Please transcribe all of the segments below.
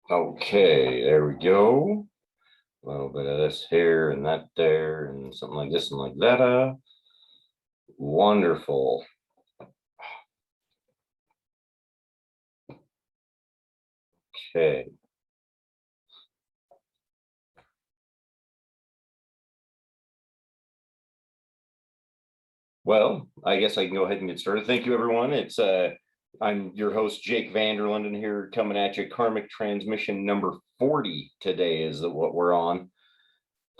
Okay, there we go. A little bit of this here and that there and something like this and like that. Wonderful. Okay. Well, I guess I can go ahead and get started. Thank you, everyone. I'm your host, Jake Vanderlinden here, coming at you. Karmic transmission number 40 today is what we're on.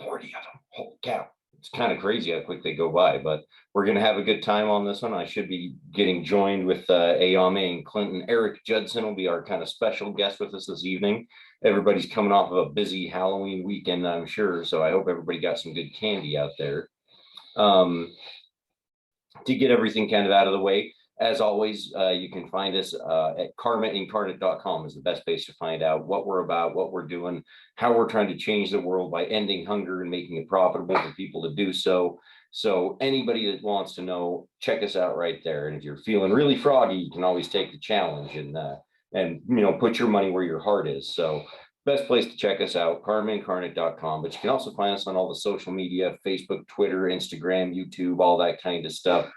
40 of them. Holy cow. It's kind of crazy how quick they go by, but we're going to have a good time on this one. I should be getting joined with Ayame and Clinton. Eric Judson will be our kind of special guest with us this evening. Everybody's coming off of a busy Halloween weekend, I'm sure. So I hope everybody got some good candy out there. To get everything kind of out of the way, as always, you can find us at karmaincarnate.com is the best place to find out what we're about, what we're doing, how we're trying to change the world by ending hunger and making it profitable for people to do so. So anybody that wants to know, check us out right there. And if you're feeling really froggy, you can always take the challenge and put your money where your heart is. So best place to check us out, karmaincarnate.com. But you can also find us on all the social media, Facebook, Twitter, Instagram, YouTube, all that kind of stuff,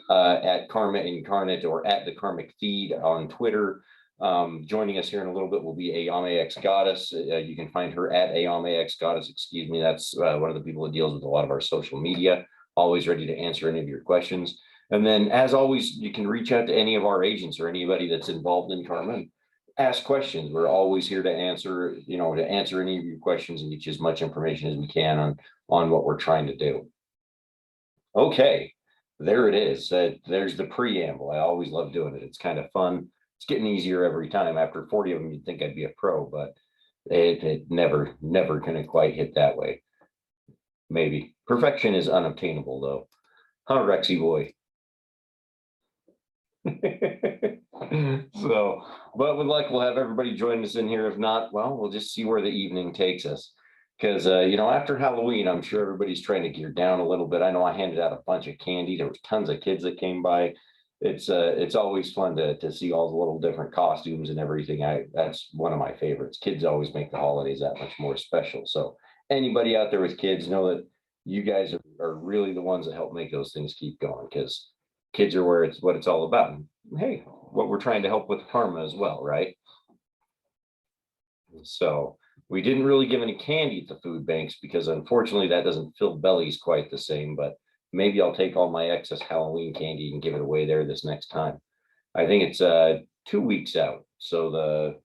at Karma Incarnate or at the Karmic Feed on Twitter. Joining us here in a little bit will be Ayame X Goddess. You can find her at Ayame X Goddess, excuse me. That's one of the people that deals with a lot of our social media, always ready to answer any of your questions. And then, as always, you can reach out to any of our agents or anybody that's involved in Karma. Ask questions. We're always here to answer, to answer any of your questions and get you as much information as we can on what we're trying to do. Okay, there it is. There's the preamble. I always love doing it. It's kind of fun. It's getting easier every time. After 40 of them, you'd think I'd be a pro, but it never gonna quite hit that way. Maybe perfection is unobtainable though. Huh, Rexy boy? So, but with luck, we'll have everybody join us in here. If not, well, we'll just see where the evening takes us. Because after Halloween, I'm sure everybody's trying to gear down a little bit. I know I handed out a bunch of candy. There was tons of kids that came by. It's always fun to see all the little different costumes and everything. That's one of my favorites. Kids always make the holidays that much more special. So anybody out there with kids, know that you guys are really the ones that help make those things keep going, because kids are what it's all about. And hey, what we're trying to help with karma as well, right? So we didn't really give any candy at the food banks because unfortunately that doesn't fill bellies quite the same, but maybe I'll take all my excess Halloween candy and give it away there this next time. I think it's 2 weeks out. So the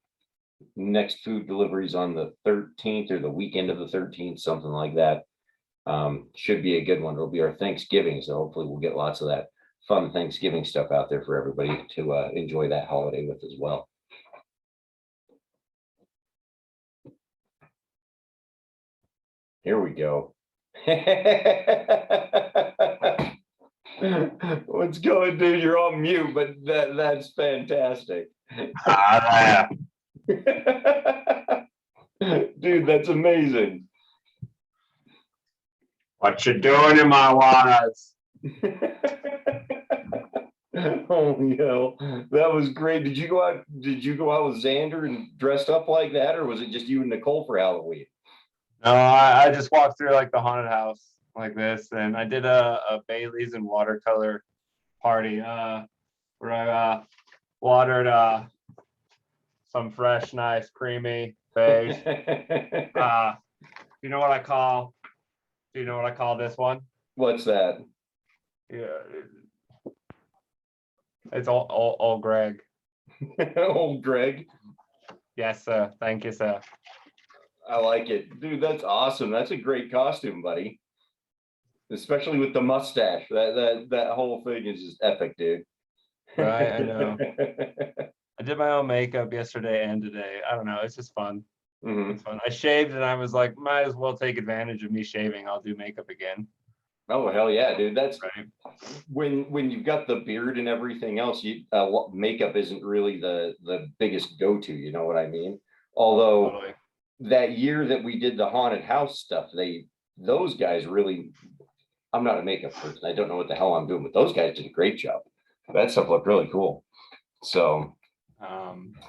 next food delivery is on the 13th or the weekend of the 13th, something like that. Should be a good one. It'll be our Thanksgiving. So hopefully we'll get lots of that fun Thanksgiving stuff out there for everybody to enjoy that holiday with as well. Here we go. What's going, dude? You're on mute, but that's fantastic. Dude, that's amazing. What you doing in my waters? Holy hell, that was great. Did you go out with Xander and dressed up like that, or was it just you and Nicole for Halloween? No, I just walked through like the haunted house like this, and I did a Bailey's and watercolor party where I watered some fresh, nice, creamy beige. Do you know what I call this one? What's that? Yeah, it's old Greg. Old Greg. Yes, sir. Thank you, sir. I like it, dude. That's awesome. That's a great costume, buddy. Especially with the mustache. That whole thing is just epic, dude. Right, I know. I did my own makeup yesterday and today. I don't know. It's just fun. Mm-hmm. It's fun. I shaved and I was like, might as well take advantage of me shaving. I'll do makeup again. Oh hell yeah, dude! That's right. When you've got the beard and everything else, makeup isn't really the biggest go-to. You know what I mean? Although totally. That year that we did the haunted house stuff, those guys really. I'm not a makeup person. I don't know what the hell I'm doing, but those guys did a great job. That stuff looked really cool. So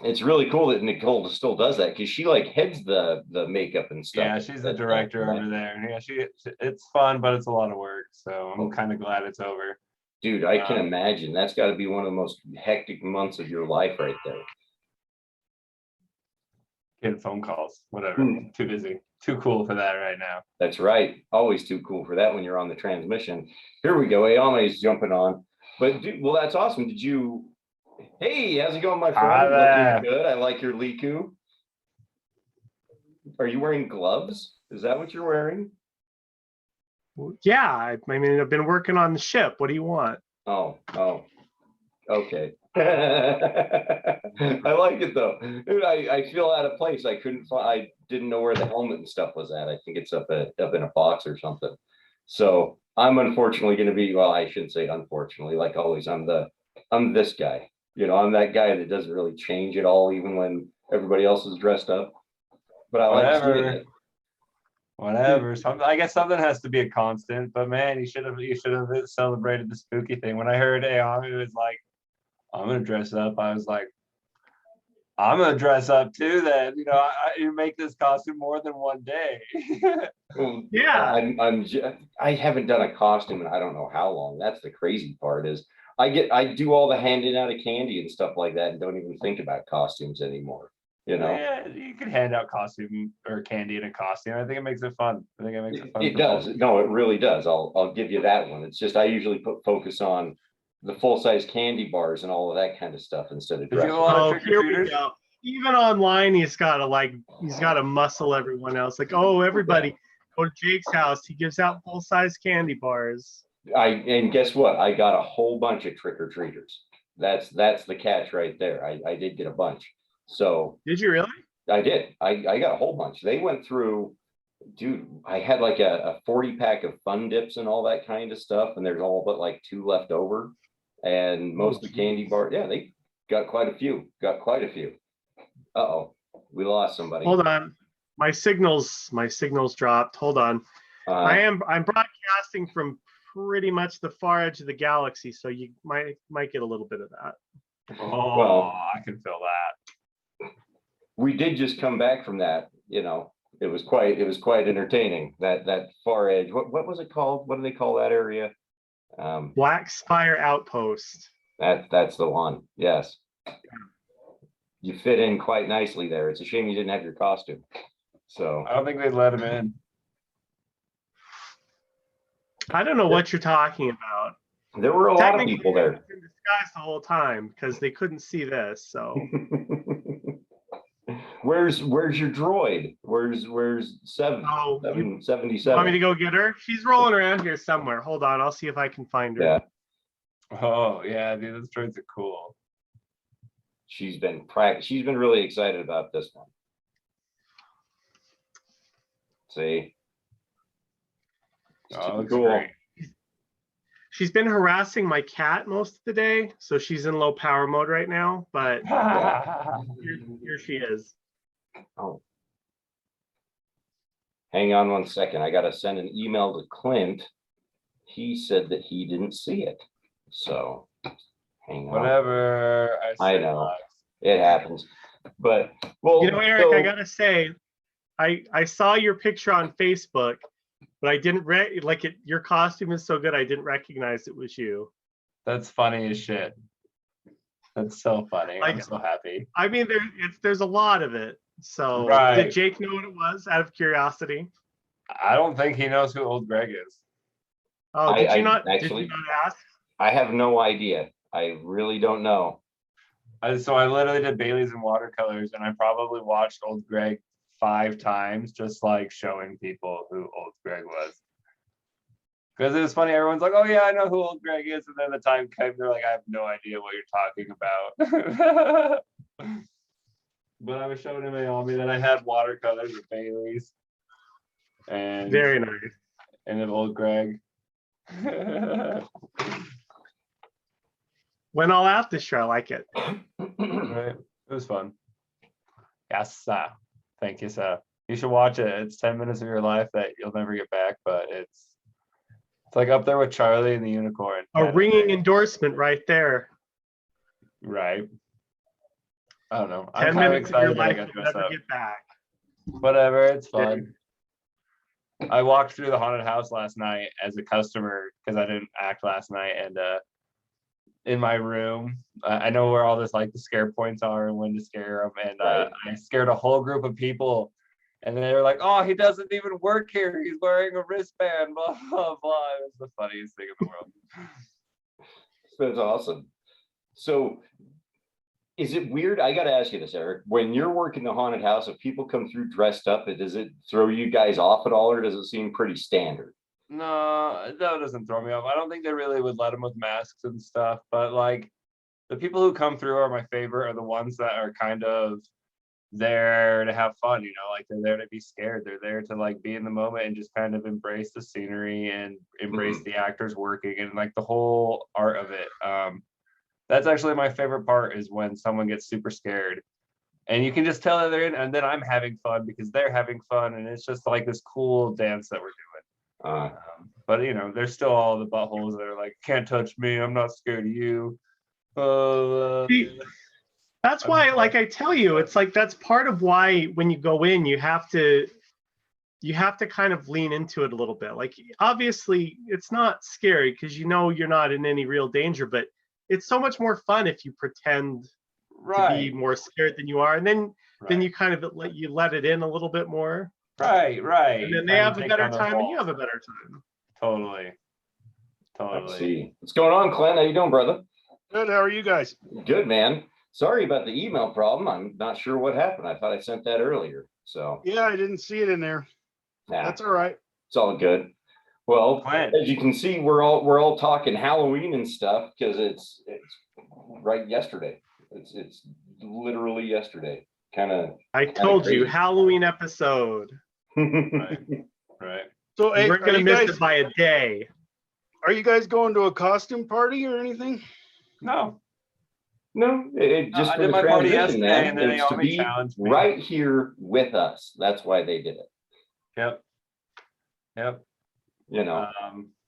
It's really cool that Nicole still does that because she like heads the makeup and stuff. Yeah, she's the director over there. Yeah, it's fun, but it's a lot of work. So I'm kind of glad it's over. Dude, I can imagine. That's got to be one of the most hectic months of your life right there. Getting phone calls, whatever. Too busy. Too cool for that right now. That's right. Always too cool for that when you're on the transmission. Here we go. Ayame is jumping on. But dude, well, that's awesome. Did you? Hey, how's it going, my friend? Looking good. I like your Liku. Are you wearing gloves? Is that what you're wearing? Yeah, I mean, I've been working on the ship. What do you want? Oh, okay. I like it though. Dude, I feel out of place. I didn't know where the helmet and stuff was at. I think it's up in a box or something. So I'm unfortunately going to be, well, I shouldn't say unfortunately, like always, I'm this guy. You know, I'm that guy that doesn't really change at all, even when everybody else is dressed up. But I like seeing it. Whatever. I guess something has to be a constant. But man, you should have celebrated the spooky thing. When I heard Ayame was like, I'm gonna dress up, I was like, I'm gonna dress up too. Then you make this costume more than one day. Yeah, I haven't done a costume in I don't know how long. That's the crazy part is I do all the handing out of candy and stuff like that and don't even think about costumes anymore. Yeah, you can hand out costume or candy in a costume. I think it makes it fun. I think it makes it fun. It does. No, it really does. I'll give you that one. It's just I usually put focus on the full-size candy bars and all of that kind of stuff instead of dressing. Oh, here we go. Even online, he's got to muscle everyone else. Like, oh, everybody, go to Jake's house. He gives out full-size candy bars. And guess what? I got a whole bunch of trick-or-treaters. That's the catch right there. I did get a bunch. So did you really? I did. I got a whole bunch. They went through, dude. I had like a 40-pack of Fun Dips and all that kind of stuff, and there's all but like 2 left over. And most of the candy bars, yeah, they got quite a few. Uh-oh, we lost somebody. Hold on, my signals dropped. Hold on. I'm broadcasting from pretty much the far edge of the galaxy, so you might get a little bit of that. Oh, well, I can feel that. We did just come back from that. It was quite entertaining. That far edge. What was it called? What do they call that area? Black Spire Outpost. That's the one. Yes. You fit in quite nicely there. It's a shame you didn't have your costume. So I don't think they'd let him in. I don't know what you're talking about. There were a lot of people there. In disguise the whole time because they couldn't see this. So where's your droid? Where's 777? Want me to go get her? She's rolling around here somewhere. Hold on, I'll see if I can find her. Yeah. Oh yeah, dude, those droids are cool. She's been really excited about this one. See? Oh, cool. Great. She's been harassing my cat most of the day, so she's in low power mode right now, but here she is. Oh. Hang on one second. I got to send an email to Clint. He said that he didn't see it. So hang on. Whatever. I know. It happens. But, well, Eric, I got to say, I saw your picture on Facebook, but I didn't your costume is so good I didn't recognize it was you. That's funny as shit. That's so funny. I'm so happy. I mean, there's a lot of it. So Did Jake know what it was out of curiosity? I don't think he knows who Old Greg is. Oh, did you not ask? I have no idea. I really don't know. So I literally did Baileys and watercolors, and I probably watched Old Greg 5 times, just like showing people who Old Greg was. Because it was funny, everyone's like, oh yeah, I know who Old Greg is, and then the time came, they're like, I have no idea what you're talking about. But I was showing him Ayame that I had watercolors of Baileys. And very nice. And then Old Greg. Went all out this year. I like it. Right. It was fun. Yes, sir. Thank you, sir. You should watch it. It's 10 minutes of your life that you'll never get back, but it's like up there with Charlie and the Unicorn. A ringing endorsement right there. Right. I don't know. 10 I'm kind of minutes of your excited that I life got you'll dressed never up. get back. Whatever, it's fun. I walked through the haunted house last night as a customer because I didn't act last night, and in my room, I know where all this like the scare points are and when to scare them, and I scared a whole group of people, and they were like, "Oh, he doesn't even work here. He's wearing a wristband." Blah blah blah. It was the funniest thing in the world. That's awesome. So is it weird? I got to ask you this, Eric. When you're working the haunted house, if people come through dressed up, does it throw you guys off at all, or does it seem pretty standard? No, that doesn't throw me off. I don't think they really would let them with masks and stuff, but like the people who come through are my favorite, are the ones that are kind of there to have fun, like they're there to be scared. They're there to like be in the moment and just kind of embrace the scenery and embrace the actors working and like the whole art of it. That's actually my favorite part, is when someone gets super scared and you can just tell that they're in, and then I'm having fun because they're having fun, and it's just like this cool dance that we're doing. But there's still all the buttholes that are like, "Can't touch me, I'm not scared of you." That's why, like I tell you, it's like that's part of why when you go in, you have to kind of lean into it a little bit. Like obviously it's not scary because you're not in any real danger, but it's so much more fun if you pretend to be more scared than you are, and then you kind of let it in a little bit more. Right. And then they have a better time and you have a better time. Totally. Let's see. What's going on, Clint? How you doing, brother? Good. How are you guys? Good, man. Sorry about the email problem. I'm not sure what happened. I thought I sent that earlier. So yeah, I didn't see it in there. That's all right. It's all good. Well, Clint, as you can see, we're all talking Halloween and stuff because it's right yesterday. It's literally yesterday. I told you, Halloween episode. right. So hey, we're gonna miss it by a day. Are you guys going to a costume party or anything? No, just I for did the my party transition, yesterday, man. and then It's to Ayame be challenged me. right here with us. That's why they did it. Yep. Do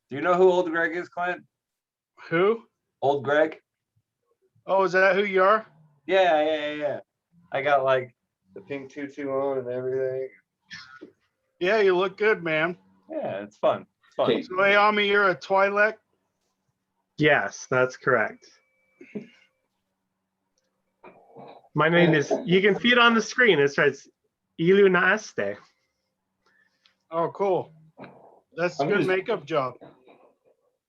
you know who Old Greg is, Clint? Who? Old Greg? Oh, is that who you are? Yeah. I got like the pink tutu on and everything. Yeah, you look good, man. Yeah, it's fun. So Ayame, you're a Twi'lek? Yes, that's correct. My name is, you can see it on the screen. It says Ilu Naaste. Oh, cool. That's a good makeup job.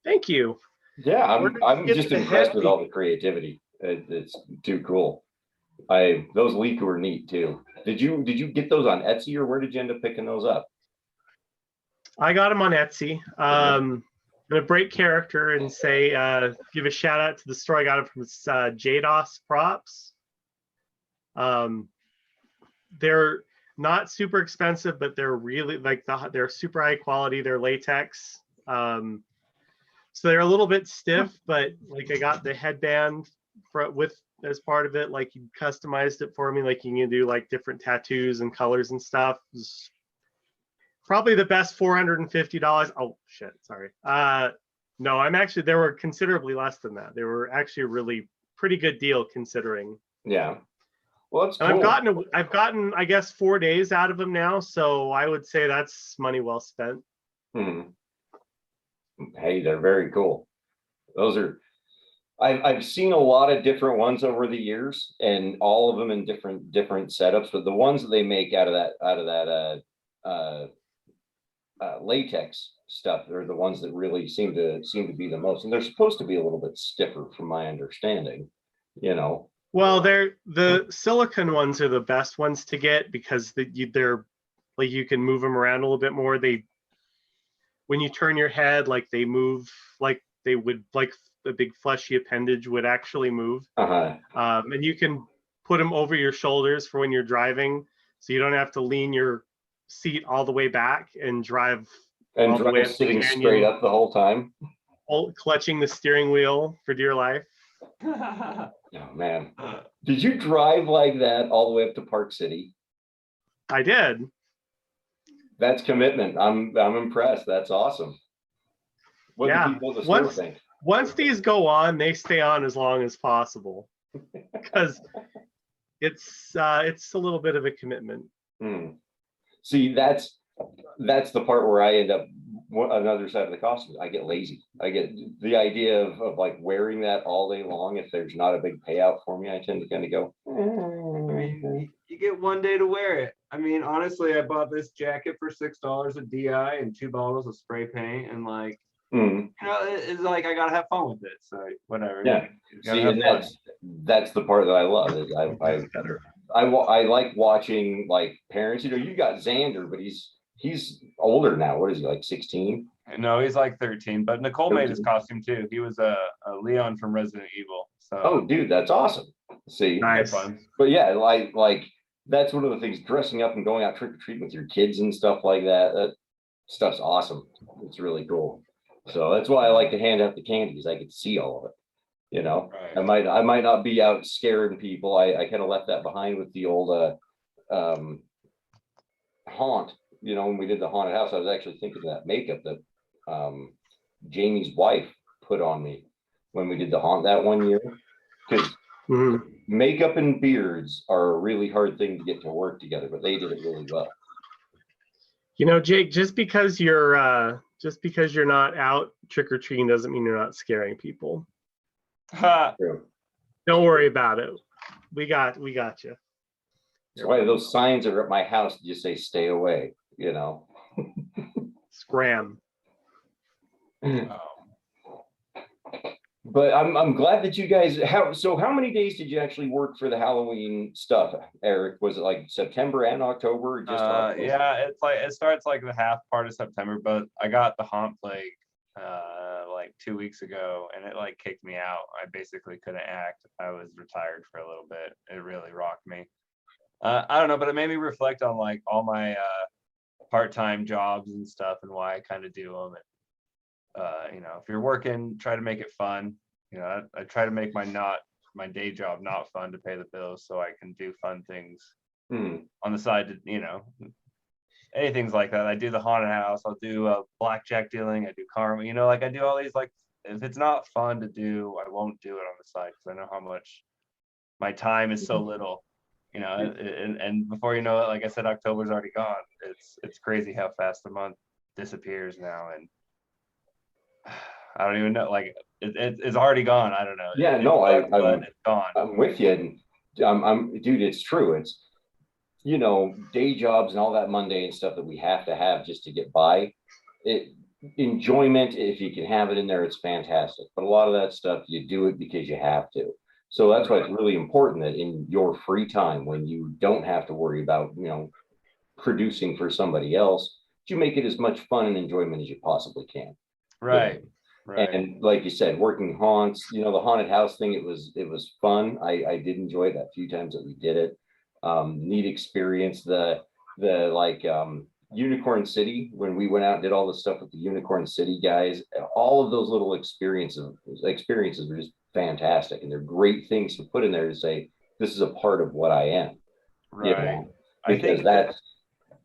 Thank you. Yeah, I'm just impressed with all the creativity. It's too cool. Those Liku are neat too. Did you get those on Etsy, or where did you end up picking those up? I got them on Etsy. I'm gonna break character and say give a shout out to the store. I got it from JDOS Props. They're not super expensive, but they're really they're super high quality. They're latex. So they're a little bit stiff, but like I got the headband with as part of it. Like you customized it for me. Like you can do like different tattoos and colors and stuff. It's probably the best $450. Oh shit, sorry. No, they were considerably less than that. They were actually a really pretty good deal considering. Yeah. Well, that's cool. I've gotten, I guess, 4 days out of them now, so I would say that's money well spent. Hey, they're very cool. Those are, I've seen a lot of different ones over the years, and all of them in different setups. But the ones that they make out of that latex stuff, they're the ones that really seem to be the most. And they're supposed to be a little bit stiffer, from my understanding. Well, the silicone ones are the best ones to get because they're like you can move them around a little bit more. When you turn your head, like they move like they would, like the big fleshy appendage would actually move. And you can put them over your shoulders for when you're driving, so you don't have to lean your seat all the way back and drive sitting straight up the whole time, clutching the steering wheel for dear life. Oh man, did you drive like that all the way up to Park City? I did. That's commitment. I'm impressed. That's awesome. What do people at the store think? Once these go on, they stay on as long as possible because it's a little bit of a commitment. See, that's the part where I end up another side of the costume. I get lazy. I get the idea of like wearing that all day long. If there's not a big payout for me, I tend to kind of go. I mean, you get one day to wear it. I mean, honestly, I bought this jacket for $6 at DI and 2 bottles of spray paint, and like, you know, it's like I gotta have fun with it. So whatever. Yeah. See, and that's the part that I love. Is I like watching like parents. You know, you got Xander, but he's older now. What is he, like 16? No, he's like 13. But Nicole made his costume too. He was a Leon from Resident Evil. So oh, dude, that's awesome. See, Nice. But yeah, like that's one of the things. Dressing up and going out trick or treating with your kids and stuff like that. That stuff's awesome. It's really cool. So that's why I like to hand out the candies. I get to see all of it. You know, right. I might not be out scaring people. I kind of left that behind with the old haunt. You know, when we did the haunted house, I was actually thinking of that makeup that Jamie's wife put on me when we did the haunt that one year. Because makeup and beards are a really hard thing to get to work together, but they did it really well. You know, Jake, just because you're not out trick-or-treating doesn't mean you're not scaring people. True. Don't worry about it. We got you. That's why those signs are at my house just say stay away, you know. Scram. But I'm glad that you guys have. So how many days did you actually work for the Halloween stuff, Eric? Was it like September and October? Or just yeah, it's like it starts like the half part of September, but I got the haunt plague like 2 weeks ago, and it like kicked me out. I basically couldn't act. I was retired for a little bit. It really rocked me. I don't know, but it made me reflect on like all my part-time jobs and stuff and why I kind of do them. And you know, if you're working, try to make it fun. You know, I try to make my day job not fun to pay the bills, so I can do fun things on the side to, you know, anything like that. I do the haunted house. I'll do blackjack dealing. I do karma. You know, like I do all these. Like, if it's not fun to do, I won't do it on the side because I know how much my time is so little. You know, and before you know it, like I said, October's already gone. It's crazy how fast the month disappears now, and I don't even know. Like it's already gone. I don't know. Yeah, no, it's gone. I'm with you, and dude, it's true. It's, you know, day jobs and all that mundane stuff that we have to have just to get by. Enjoyment, if you can have it in there, it's fantastic. But a lot of that stuff, you do it because you have to. So that's why it's really important that in your free time, when you don't have to worry about, you know, producing for somebody else, you make it as much fun and enjoyment as you possibly can. Right. You know? Right. And like you said, working haunts, you know, the haunted house thing, it was fun. I did enjoy that few times that we did it. Neat experience. The like Unicorn City, when we went out and did all the stuff with the Unicorn City guys, all of those little experiences were just fantastic, and they're great things to put in there to say this is a part of what I am. Right. You know? Because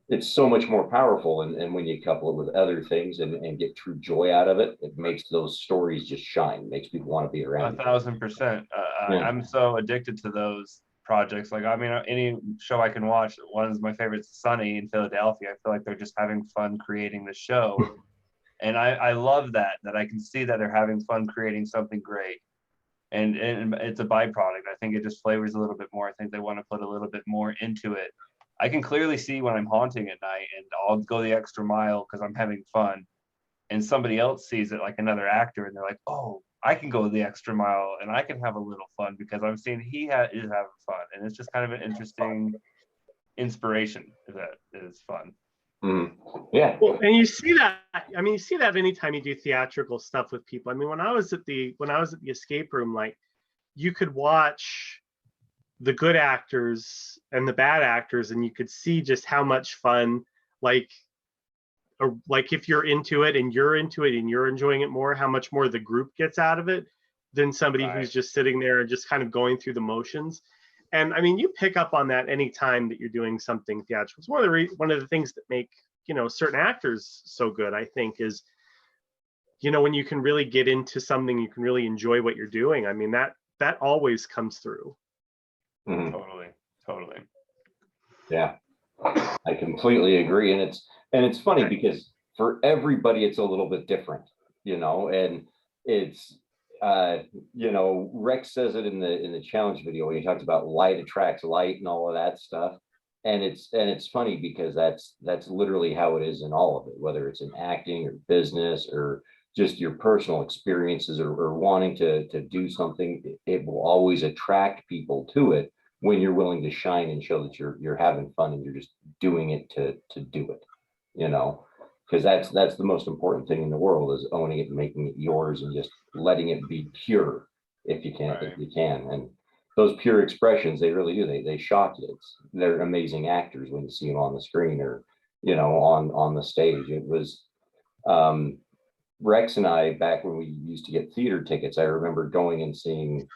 it's so much more powerful, and when you couple it with other things and get true joy out of it, it makes those stories just shine. It makes people want to be around. 1000%. I'm so addicted to those projects. Like, I mean, any show I can watch, one of my favorites, Sunny in Philadelphia. I feel like they're just having fun creating the show, and I love that I can see that they're having fun creating something great. And it's a byproduct. I think it just flavors a little bit more. I think they want to put a little bit more into it. I can clearly see when I'm haunting at night and I'll go the extra mile because I'm having fun, and somebody else sees it, like another actor, and they're like, oh, I can go the extra mile and I can have a little fun because I'm seeing is having fun. And it's just kind of an interesting inspiration that is fun. Yeah. Well, and you see that. I mean, you see that anytime you do theatrical stuff with people. I mean, when I was at the escape room, like, you could watch the good actors and the bad actors, and you could see just how much fun, like if you're into it and you're enjoying it more, how much more the group gets out of it than somebody who's just sitting there and just kind of going through the motions. And I mean, you pick up on that anytime that you're doing something theatrical. It's one of the things that make, you know, certain actors so good, I think, is, you know, when you can really get into something, you can really enjoy what you're doing. I mean, that always comes through. Totally. Totally. Yeah, I completely agree. And it's funny because for everybody, it's a little bit different, and it's, Rex says it in the challenge video when he talks about light attracts light and all of that stuff. And it's funny because that's literally how it is in all of it, whether it's in acting or business or just your personal experiences or wanting to do something. It will always attract people to it when you're willing to shine and show that you're having fun and you're just doing it to do it, because that's the most important thing in the world, is owning it and making it yours and just letting it be pure if you can. Right. If you can. And those pure expressions, they really do, they shock you. They're amazing actors when you see them on the screen or on the stage. It was Rex and I, back when we used to get theater tickets, I remember going and seeing,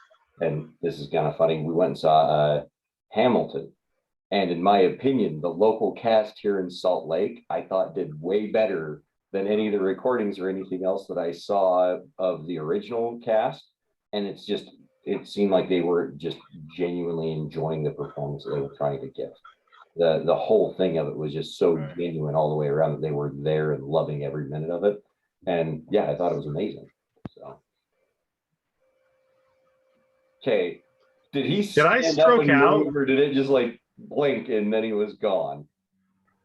and this is kind of funny, we went and saw Hamilton. And in my opinion, the local cast here in Salt Lake, I thought did way better than any of the recordings or anything else that I saw of the original cast. And it seemed like they were just genuinely enjoying the performance that they were trying to give. The whole thing of it was just so genuine all the way around, that they were there and loving every minute of it. And yeah, I thought it was amazing. So, okay, did I stand up stroke and out? move, or did it just like blink and then he was gone?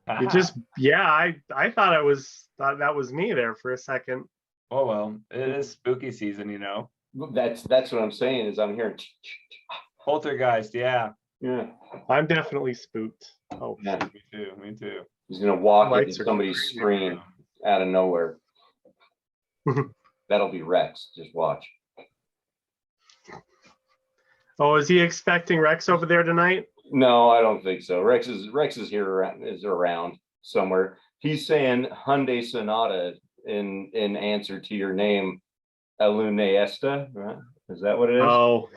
It just, I thought that was me there for a second. Oh well, it is spooky season, That's what I'm saying, is I'm hearing Poltergeist, yeah. I'm definitely spooked. Oh, Yeah. Me too. He's gonna walk into Lights are somebody's crazy. screen out of nowhere. That'll be Rex. Just watch. Oh, is he expecting Rex over there tonight? No, I don't think so. Rex is here around somewhere. He's saying Hyundai Sonata in answer to your name, Alunesta. Right? Is that what it is? Oh,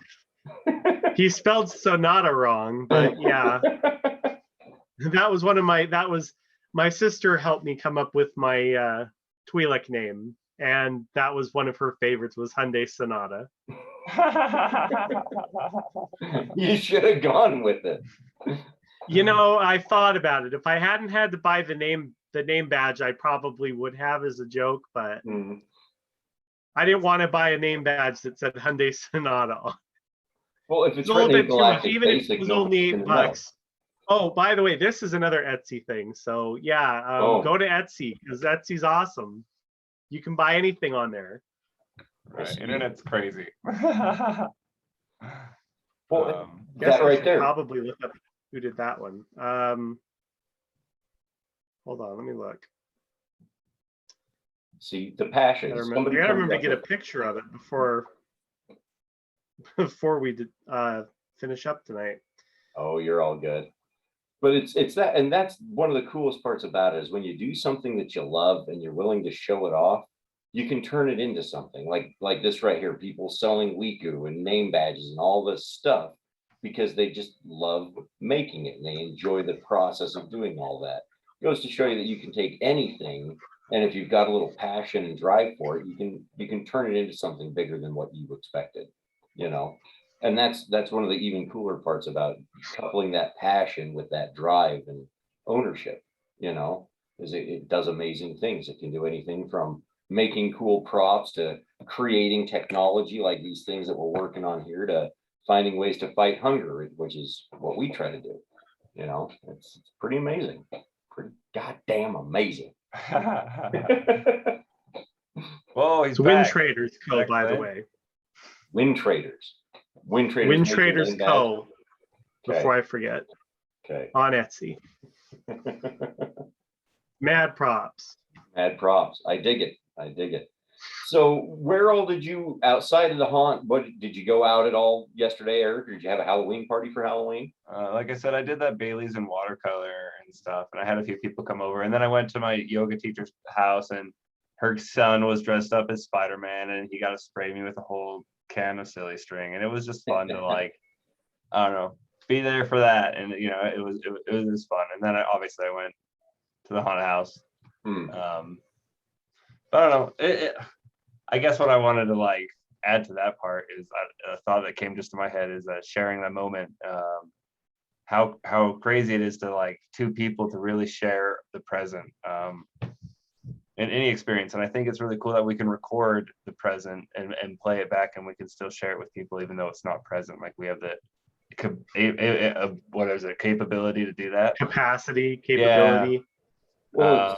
he spelled Sonata wrong, but yeah, that was my sister helped me come up with my Twi'lek name, and that was one of her favorites, was Hyundai Sonata. You should have gone with it. I thought about it. If I hadn't had to buy the name badge, I probably would have, as a joke, but I didn't want to buy a name badge that said Hyundai Sonata on. Well, if it's a little written in bit too much, Galactic even if Basic, it was only nobody's gonna know. $8. Oh, by the way, this is another Etsy thing. So yeah, go to Etsy, because Etsy's awesome. You can buy anything on there. Right, internet's crazy. Well, Guess that I right should there. probably look up who did that one. Hold on, let me look. See the passion. I gotta remember to get a picture of it before we finish up tonight. Oh, you're all good. But it's that, and that's one of the coolest parts about it, is when you do something that you love and you're willing to show it off, you can turn it into something like this right here. People selling Wiku and name badges and all this stuff because they just love making it and they enjoy the process of doing all that. It goes to show you that you can take anything, and if you've got a little passion and drive for it, you can turn it into something bigger than what you expected, And that's one of the even cooler parts about coupling that passion with that drive and ownership, is it does amazing things. It can do anything from making cool props to creating technology like these things that we're working on here, to finding ways to fight hunger, which is what we try to do. It's pretty amazing. Pretty goddamn amazing. Whoa, he's It's Wind back. Traders Co., by the way. Wind Traders. Wind Traders Co. Before I forget. Okay. On Etsy. Mad props. Mad props. I dig it. So where all did you, outside of the haunt, what did you go out at all yesterday, Eric? Or did you have a Halloween party for Halloween? Like I said, I did that Bailey's and watercolor and stuff, and I had a few people come over, and then I went to my yoga teacher's house, and her son was dressed up as Spider-Man, and he got to spray me with a whole can of silly string, and it was just fun to I don't know, be there for that, and it was just fun. And then obviously I went to the haunted house. I don't know. I guess what I wanted to add to that part is a thought that came just to my head is sharing that moment. how crazy it is to like two people to really share the present in any experience. And I think it's really cool that we can record the present and play it back, and we can still share it with people even though it's not present. Like we have the what is it, capability to do that, Capacity, yeah. capability. Well,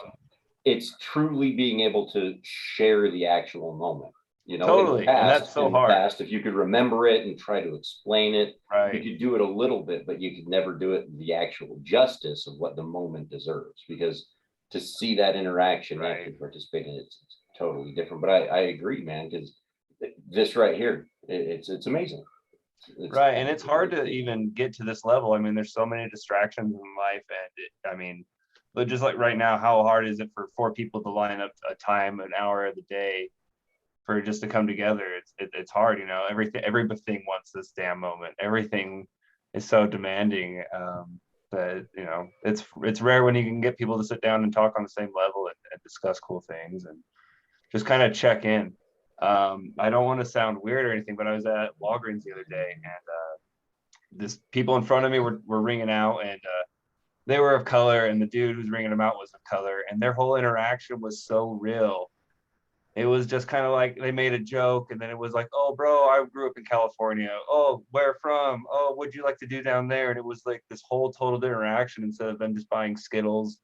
it's truly being able to share the actual moment. You know, Totally, and that's so hard. Past, if you could remember it and try to explain it, Right. you could do it a little bit, but you could never do it the actual justice of what the moment deserves. Because to see that interaction Right. after participating, it's totally different. But I agree, man, because this right here, it's amazing. Right, and it's hard to even get to this level. I mean, there's so many distractions in life, and I mean, but just like right now, how hard is it for 4 people to line up a time, an hour of the day, for just to come together? It's hard, you know. Everything wants this damn moment. Everything is so demanding that, you know, it's rare when you can get people to sit down and talk on the same level and discuss cool things and just kind of check in. I don't want to sound weird or anything, but I was at Walgreens the other day, and this people in front of me were ringing out, and they were of color, and the dude who's ringing them out was of color, and their whole interaction was so real. It was just kind of like they made a joke, and then it was like, oh, bro, I grew up in California. Oh, where from? Oh, what'd you like to do down there? And it was like this whole total interaction instead of them just buying Skittles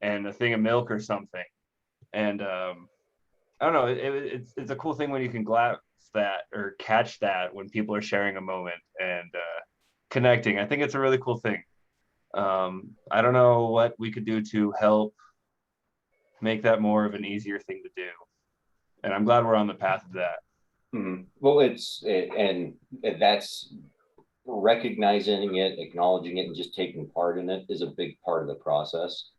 and a thing of milk or something. And I don't know, it's a cool thing when you can glance that or catch that when people are sharing a moment and connecting. I think it's a really cool thing. I don't know what we could do to help make that more of an easier thing to do. And I'm glad we're on the path of that. Mm-hmm. Well, and that's recognizing it, acknowledging it, and just taking part in it is a big part of the process.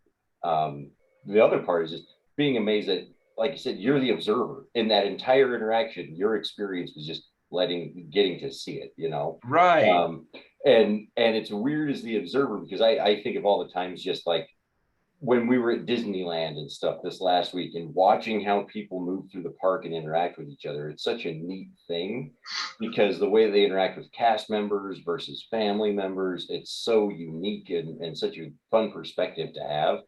The other part is just being amazed that, like you said, you're the observer in that entire interaction. Your experience was just getting to see it, you know? Right. And it's weird as the observer, because I think of all the times just like when we were at Disneyland and stuff this last week and watching how people move through the park and interact with each other. It's such a neat thing because the way they interact with cast members versus family members, it's so unique and such a fun perspective to have.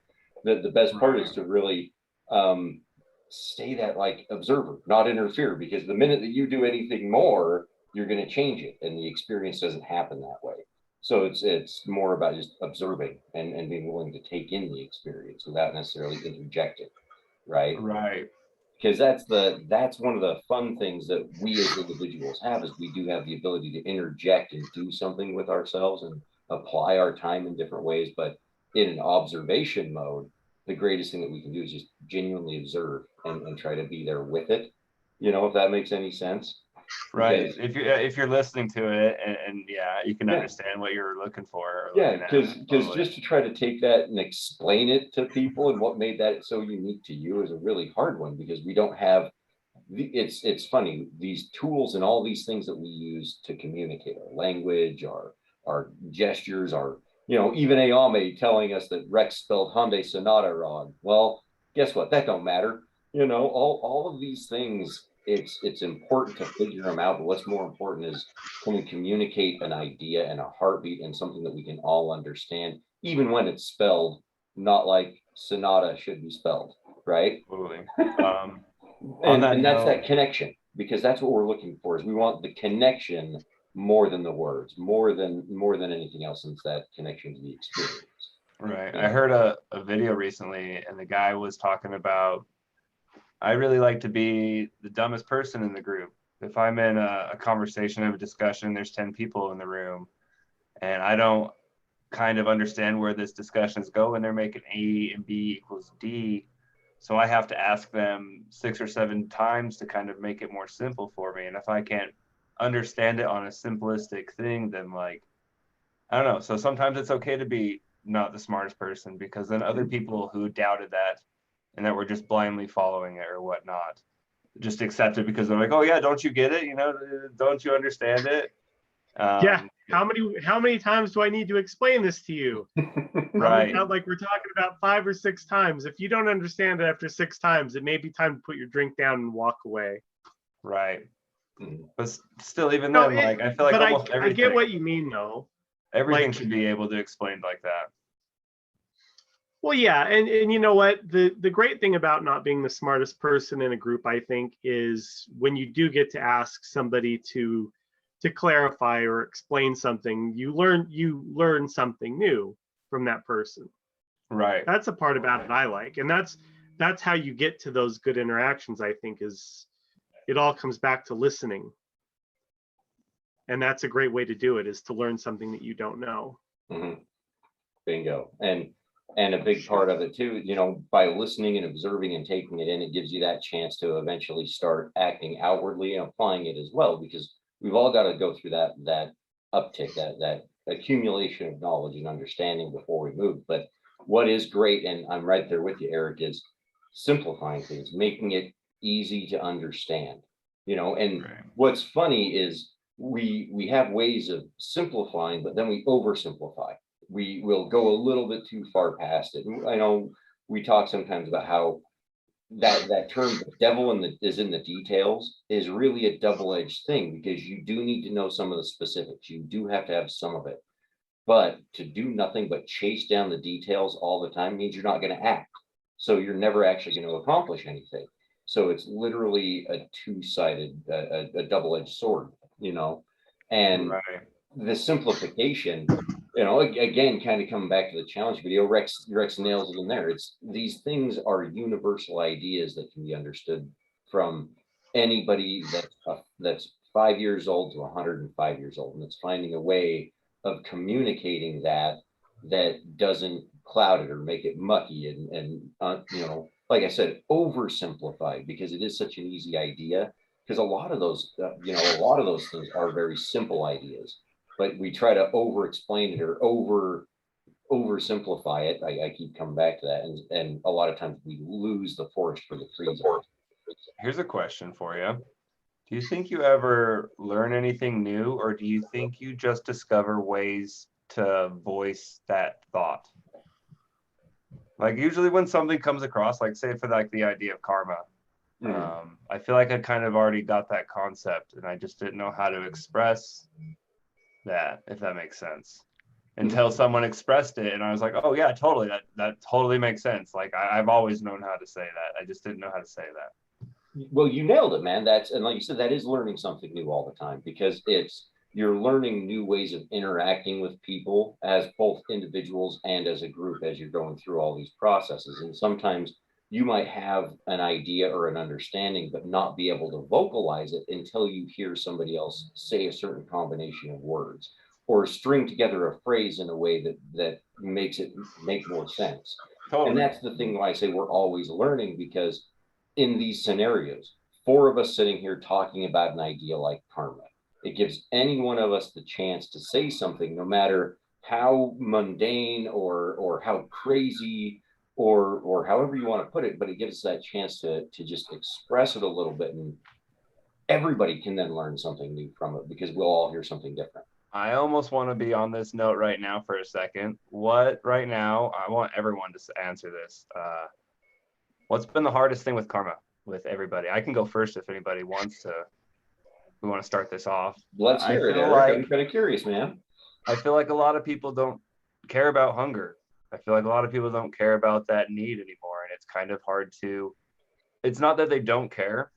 The best part is to really stay that like observer, not interfere, because the minute that you do anything more, you're going to change it and the experience doesn't happen that way. So it's more about just observing and being willing to take in the experience without necessarily interjecting, right? Right. Because that's one of the fun things that we as individuals have, is we do have the ability to interject and do something with ourselves and apply our time in different ways. But in an observation mode, the greatest thing that we can do is just genuinely observe and try to be there with it. You know, if that makes any sense. Right. If you're listening to it and yeah, you can understand what you're looking for. Yeah, because just to try to take that and explain it to people and what made that so unique to you is a really hard one, because we don't have it's funny, these tools and all these things that we use to communicate, our language, our gestures, our, you know, even Ayame telling us that Rex spelled Hyundai Sonata wrong. Well, guess what? That don't matter. You know, all of these things, it's important to figure them out, but what's more important is, can we communicate an idea and a heartbeat and something that we can all understand, even when it's spelled not like Sonata should be spelled, right? Absolutely. And that's that connection, because that's what we're looking for, is we want the connection more than the words, more than anything else, since that connection to the experience. Right. I heard a video recently, and the guy was talking about, I really like to be the dumbest person in the group. If I'm in a conversation, I have a discussion, there's 10 people in the room, and I don't kind of understand where this discussion is going, they're making A and B equals D. So I have to ask them 6 or 7 times to kind of make it more simple for me. And if I can't understand it on a simplistic thing, then like, I don't know. So sometimes it's okay to be not the smartest person, because then other people who doubted that and that were just blindly following it or whatnot just accept it, because they're like, oh yeah, don't you get it? You know, don't you understand it? Yeah. How many times do I need to explain this to you? Right. Like we're talking about 5 or 6 times. If you don't understand it after 6 times, it may be time to put your drink down and walk away. Right. But still, even then, like, I feel like but almost everything. I get what you mean, though. Everything Like- should be able to explain like that. Well, yeah, and you know what? The great thing about not being the smartest person in a group, I think, is when you do get to ask somebody to clarify or explain something, you learn something new from that person. Right. That's a part about it I like, and that's how you get to those good interactions. I think is it all comes back to listening, and that's a great way to do it, is to learn something that you don't know. Mhm. Bingo. And a big part of it too, you know, by listening and observing and taking it in, it gives you that chance to eventually start acting outwardly and applying it as well, because we've all got to go through that uptick, that accumulation of knowledge and understanding before we move. But what is great, and I'm right there with you, Eric, is simplifying things, making it easy to understand. You know, and Right. what's funny is we have ways of simplifying, but then we oversimplify. We will go a little bit too far past it. And I know we talk sometimes about how that term, the devil is in the details, is really a double-edged thing, because you do need to know some of the specifics. You do have to have some of it. But to do nothing but chase down the details all the time means you're not going to act. So you're never actually going to accomplish anything. So it's literally a two-sided, a double-edged sword, you know, and Right. the simplification, you know, again, kind of coming back to the challenge video, Rex nails it in there. It's these things are universal ideas that can be understood from anybody that's 5 years old to 105 years old, and it's finding a way of communicating that doesn't cloud it or make it mucky and you know, like I said, oversimplified, because it is such an easy idea. Because a lot of those, you know, a lot of those things are very simple ideas, but we try to over explain it or oversimplify it. I keep coming back to that, and a lot of times we lose the forest for the trees. Here's a question for you. Do you think you ever learn anything new, or do you think you just discover ways to voice that thought? Like usually when something comes across, like say for like the idea of karma, I feel like I kind of already got that concept, and I just didn't know how to express that, if that makes sense, until someone expressed it, and I was like, oh yeah, totally, that totally makes sense. Like I've always known how to say that, I just didn't know how to say that. Well, you nailed it, man. And like you said, that is learning something new all the time, because you're learning new ways of interacting with people as both individuals and as a group as you're going through all these processes. And sometimes you might have an idea or an understanding, but not be able to vocalize it until you hear somebody else say a certain combination of words or string together a phrase in a way that makes it make more sense. Totally. And that's the thing why I say we're always learning, because in these scenarios, four of us sitting here talking about an idea like karma, it gives any one of us the chance to say something, no matter how mundane or how crazy or however you want to put it, but it gives us that chance to just express it a little bit, and everybody can then learn something new from it, because we'll all hear something different. I almost want to be on this note right now for a second. What right now, I want everyone to answer this. What's been the hardest thing with karma with everybody? I can go first if anybody wants to. We want to start this off. Let's hear it, Eric. I'm kind of curious, man. I feel like a lot of people don't care about hunger. I feel like a lot of people don't care about that need anymore. And it's kind of hard to, it's not that they don't care.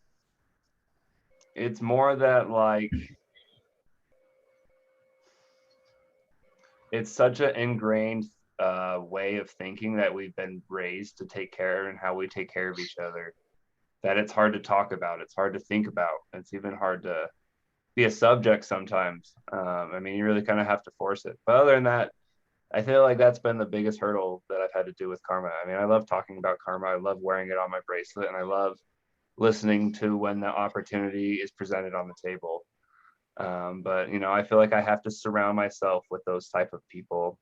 It's more that like, it's such an ingrained way of thinking that we've been raised to take care and how we take care of each other, that it's hard to talk about. It's hard to think about. It's even hard to be a subject sometimes. I mean, you really kind of have to force it. But other than that, I feel like that's been the biggest hurdle that I've had to do with karma. I mean, I love talking about karma. I love wearing it on my bracelet, and I love listening to when the opportunity is presented on the table. But, you know, I feel like I have to surround myself with those type of people.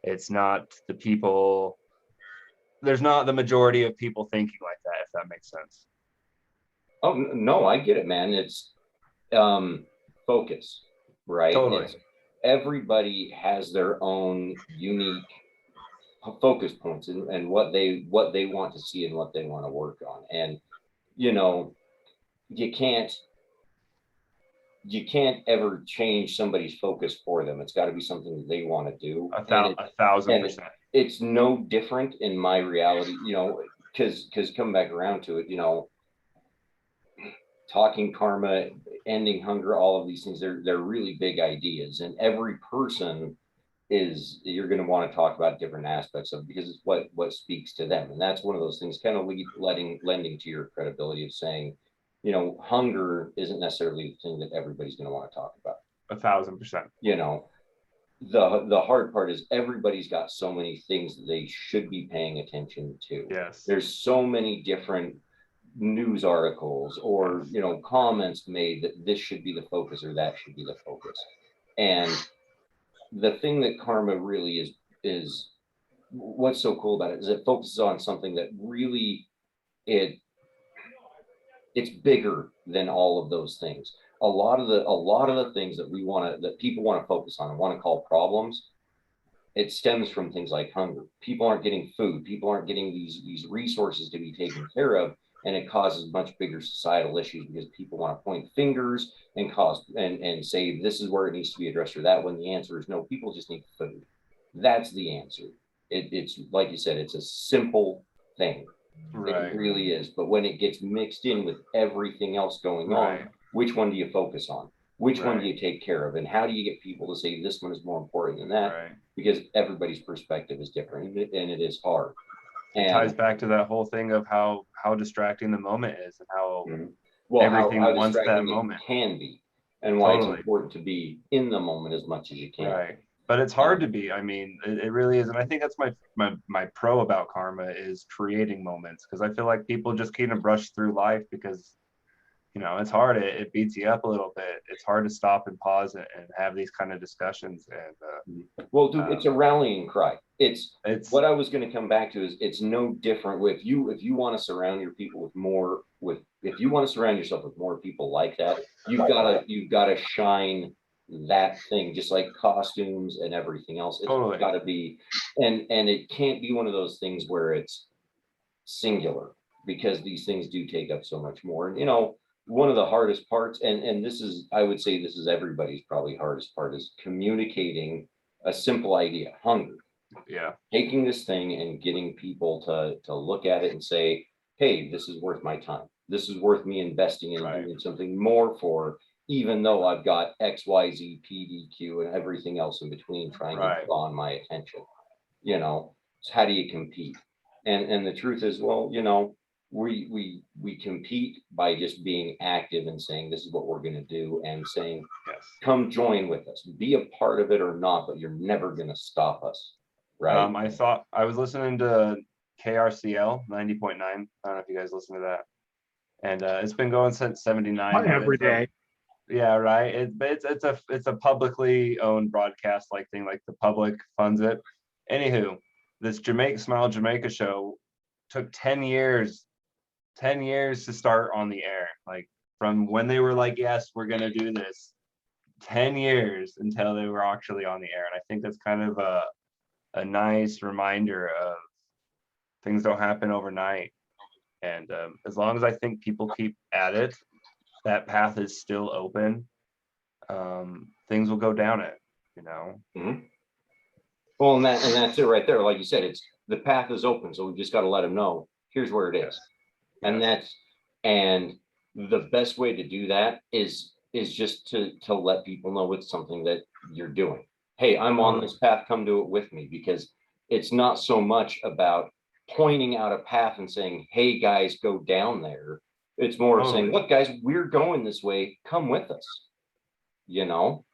It's not the people, there's not the majority of people thinking like that, if that makes sense. Oh, no, I get it, man. It's focus, right? Totally. Everybody has their own unique focus points and what they want to see and what they want to work on. And, you know, you can't you can't ever change somebody's focus for them. It's got to be something that they want to do. A 1,000%. It's no different in my reality, you know, because come back around to it, you know, talking karma, ending hunger, all of these things, they're really big ideas, and every person is, you're going to want to talk about different aspects of it because it's what speaks to them. And that's one of those things, kind of lending to your credibility of saying, you know, hunger isn't necessarily the thing that everybody's going to want to talk about. 1,000%. You know, the hard part is everybody's got so many things that they should be paying attention to. Yes. There's so many different news articles or, you know, comments made that this should be the focus or that should be the focus. And the thing that karma really is what's so cool about it is it focuses on something that really it's bigger than all of those things. A lot of the things that people want to focus on and want to call problems, it stems from things like hunger. People aren't getting food. People aren't getting these resources to be taken care of, and it causes much bigger societal issues because people want to point fingers and say this is where it needs to be addressed or that, when the answer is no. People just need food. That's the answer. It's like you said, it's a simple thing. Right. It really is. But when it gets mixed in with everything else going on, which one do you focus on? Which one do you take care of? And how do you get people to say this one is more important than that? Right. Because everybody's perspective is different, and it is hard. It ties back to that whole thing of how distracting the moment is and how everything how wants that distracting moment can be, and why it's important to be in the moment as much as you can. Right. But it's hard to be. I mean, it really is. And I think that's my pro about karma is creating moments, because I feel like people just kind of brush through life because, you know, it's hard. It beats you up a little bit. It's hard to stop and pause and have these kind of discussions. And well, dude, it's a rallying cry. It's what I was going to come back to is it's no different if you want to surround your people if you want to surround yourself with more people like that, you've got to shine that thing, just like costumes and everything else. It's got to be, and it can't be one of those things where it's singular, because these things do take up so much more. And you know, one of the hardest parts, and this is, I would say this is everybody's probably hardest part, is communicating a simple idea, hunger. Yeah. Taking this thing and getting people to look at it and say, hey, this is worth my time. This is worth me investing in doing something more for, even though I've got X, Y, Z, P, D, Q, and everything else in between trying to draw on my attention. You know, so how do you compete? And the truth is, well, you know, we compete by just being active and saying this is what we're going to do, and saying, come join with us, be a part of it or not, but you're never going to stop us. Right. I was listening to KRCL 90.9. I don't know if you guys listen to that. And it's been going since 79. Every day. Yeah, right. It's a publicly owned broadcast like thing, like the public funds it. Anywho, this Smile Jamaica show took 10 years to start on the air. Like from when they were like, yes, we're gonna do this, 10 years until they were actually on the air. And I think that's kind of a nice reminder of things don't happen overnight. And as long as I think people keep at it, that path is still open. Things will go down it, you know. Mm-hmm. Well, and that's it right there. Like you said, it's the path is open, so we just got to let them know here's where it is. And the best way to do that is just to let people know it's something that you're doing. Hey, I'm on this path, come do it with me, because it's not so much about pointing out a path and saying, hey guys, go down there. It's more of saying, look guys, we're going this way, come with us, you know.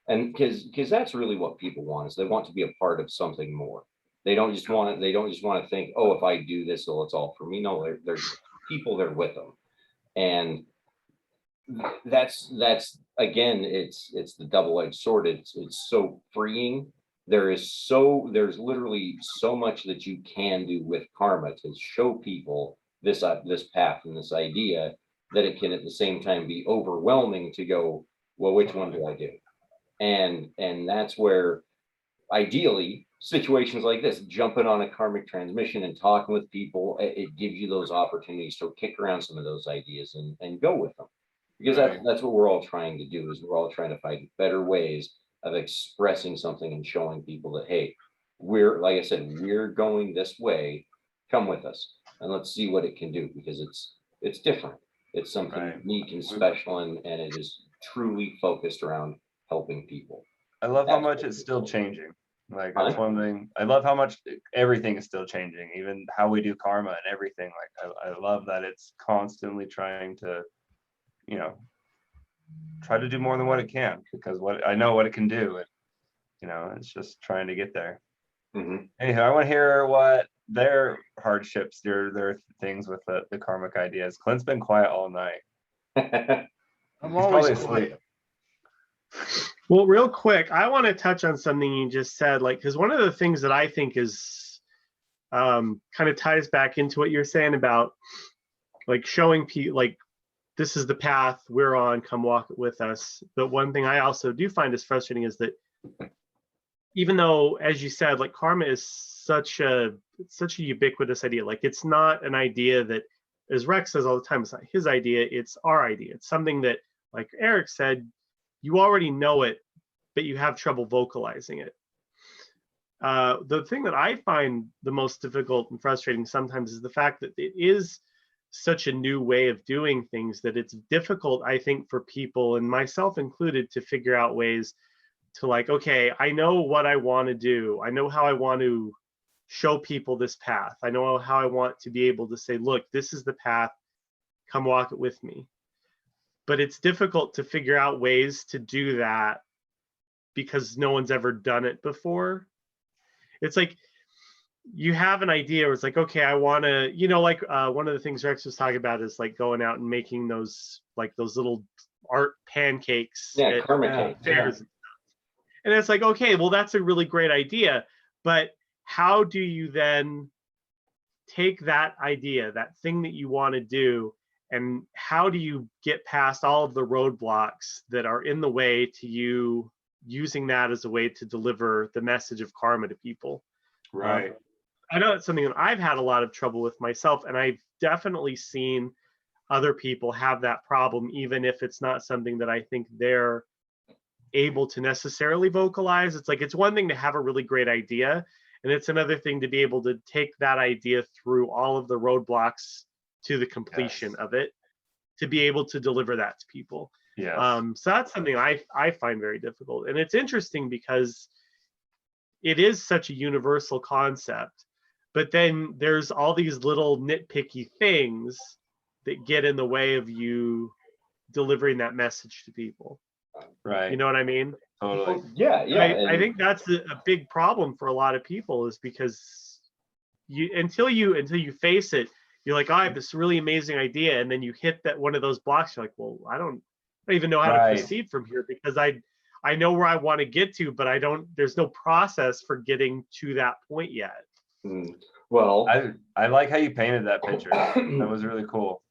And because that's really what people want, is they want to be a part of something more. They don't just want to think, oh, if I do this, so it's all for me. No, there's people there with them. And that's again, it's the double-edged sword. It's so freeing. There's literally so much that you can do with karma to show people this path and this idea, that it can at the same time be overwhelming to go, well, which one do I do? And that's where ideally situations like this, jumping on a karmic transmission and talking with people, it gives you those opportunities to kick around some of those ideas and go with them. because Right. that's what we're all trying to do, is we're all trying to find better ways of expressing something and showing people that, hey, we're, like I said, we're going this way, come with us and let's see what it can do, because it's different. It's something Right. unique and special, and it is truly focused around helping people. I love how That's much what it's it's still all. changing. Like that's Huh? one thing. I love how much everything is still changing, even how we do karma and everything. Like I love that it's constantly trying to, you know, try to do more than what it can, because what I know what it can do, and you know, it's just trying to get there. Mhm. Anyhow, I want to hear what their hardships, their things with the karmic ideas. Clint's been quiet all night. I'm He's always probably quiet. asleep. Well, real quick, I want to touch on something you just said, like, because one of the things that I think is kind of ties back into what you're saying about like showing people, like, this is the path we're on, come walk it with us. But one thing I also do find is frustrating is that even though, as you said, like karma is such a ubiquitous idea, like it's not an idea that, as Rex says all the time, it's not his idea, it's our idea. It's something that, like Eric said, you already know it, but you have trouble vocalizing it. The thing that I find the most difficult and frustrating sometimes is the fact that it is such a new way of doing things that it's difficult, I think, for people, and myself included, to figure out ways to, like, okay, I know what I want to do. I know how I want to show people this path. I know how I want to be able to say, look, this is the path, come walk it with me. But it's difficult to figure out ways to do that because no one's ever done it before. It's like you have an idea where it's like, okay, I want to, like one of the things Rex was talking about is like going out and making those, like those little art pancakes Yeah, at karma Yeah. cake. fairs. And it's like, okay, well, that's a really great idea. But how do you then take that idea, that thing that you want to do, and how do you get past all of the roadblocks that are in the way to you using that as a way to deliver the message of karma to people? Right. I know it's something that I've had a lot of trouble with myself, and I've definitely seen other people have that problem, even if it's not something that I think they're able to necessarily vocalize. It's like, it's one thing to have a really great idea, and it's another thing to be able to take that idea through all of the roadblocks to the completion Yes. of it, to be able to deliver that to people. Yes. So that's something I find very difficult. And it's interesting because it is such a universal concept, but then there's all these little nitpicky things that get in the way of you delivering that message to people. Right. You know what I mean? Totally. Yeah, yeah. I think that's a big problem for a lot of people, is because until you face it, you're like, oh, I have this really amazing idea, and then you hit that one of those blocks. You're like, well, I don't even know how to Right. proceed from here, because I know where I want to get to, but there's no process for getting to that point yet. Well, I like how you painted that picture. That was really cool.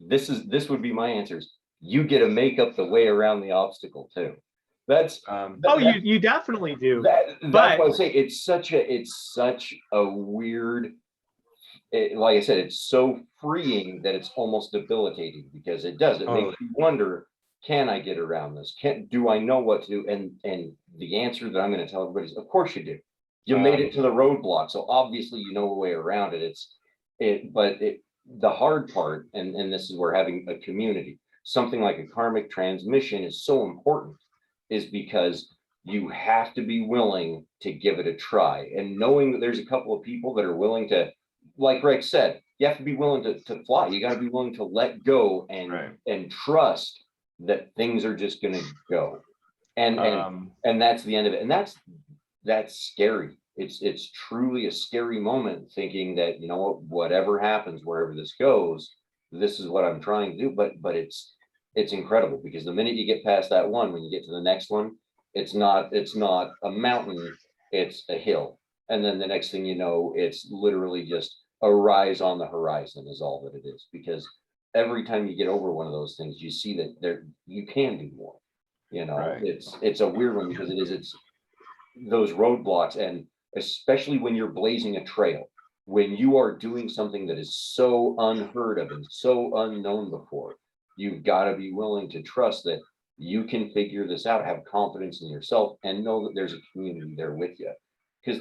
this would be my answers. You get to make up the way around the obstacle too. That's Oh, you definitely do. that's But why I say it's such a weird. Like I said, it's so freeing that it's almost debilitating, because it does. It Totally. makes you wonder, can I get around this? Do I know what to do? And the answer that I'm going to tell everybody is, of course you do. You made it to the roadblock, so obviously you know a way around it. But the hard part, and this is where having a community, something like a karmic transmission, is so important, is because you have to be willing to give it a try, and knowing that there's a couple of people that are willing to, like Rick said, you have to be willing to fly. You got to be willing to let go and trust that things are just going to go, and that's the end of it. And that's scary. It's truly a scary moment, thinking that, you know what, whatever happens, wherever this goes, this is what I'm trying to do. But it's incredible, because the minute you get past that one, when you get to the next one, it's not a mountain, it's a hill. And then the next thing you know, it's literally just a rise on the horizon is all that it is. Because every time you get over one of those things, you see that you can do more. You know, Right. it's a weird one, because it's those roadblocks, and especially when you're blazing a trail, when you are doing something that is so unheard of and so unknown before, you've got to be willing to trust that you can figure this out, have confidence in yourself, and know that there's a community there with you. Because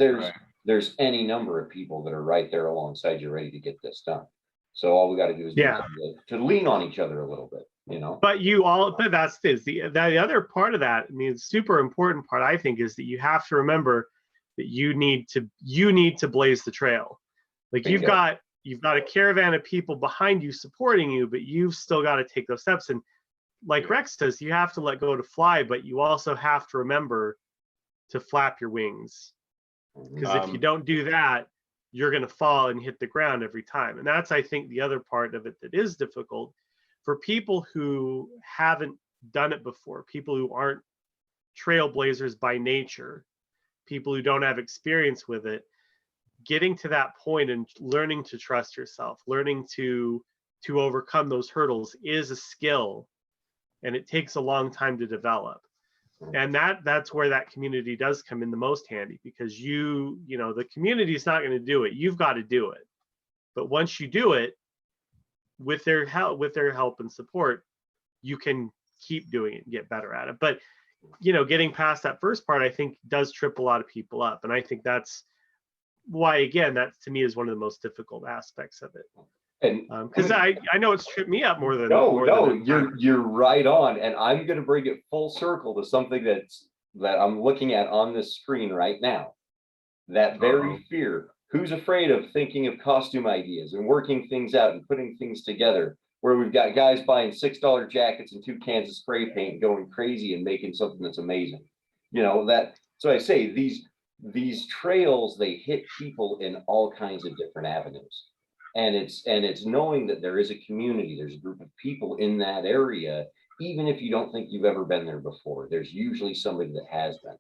there's any number of people that are right there alongside you, ready to get this done. So all we got to do is to lean on each other a little bit, you know. But that's the other part of that. I mean, the super important part, I think, is that you have to remember that you need to blaze the trail. Like you've got a caravan of people behind you supporting you, but you've still got to take those steps. And like Rex says, you have to let go to fly, but you also have to remember to flap your wings. Because if you don't do that, you're going to fall and hit the ground every time. And that's, I think, the other part of it that is difficult for people who haven't done it before, people who aren't trailblazers by nature, people who don't have experience with it. Getting to that point and learning to trust yourself, learning to overcome those hurdles is a skill, and it takes a long time to develop. And that's where that community does come in the most handy, because the community is not going to do it. You've got to do it. But once you do it, with their help and support, you can keep doing it and get better at it. But getting past that first part, I think, does trip a lot of people up, and I think that's why, again, that to me is one of the most difficult aspects of it. And because I know it's tripped me up more than you're right on, and I'm going to bring it full circle to something that I'm looking at on this screen right now. That very fear. Who's afraid of thinking of costume ideas and working things out and putting things together? Where we've got guys buying $6 jackets and 2 cans of spray paint, going crazy and making something that's amazing. So I say these trails, they hit people in all kinds of different avenues. And it's knowing that there is a community, there's a group of people in that area, even if you don't think you've ever been there before. There's usually somebody that has been.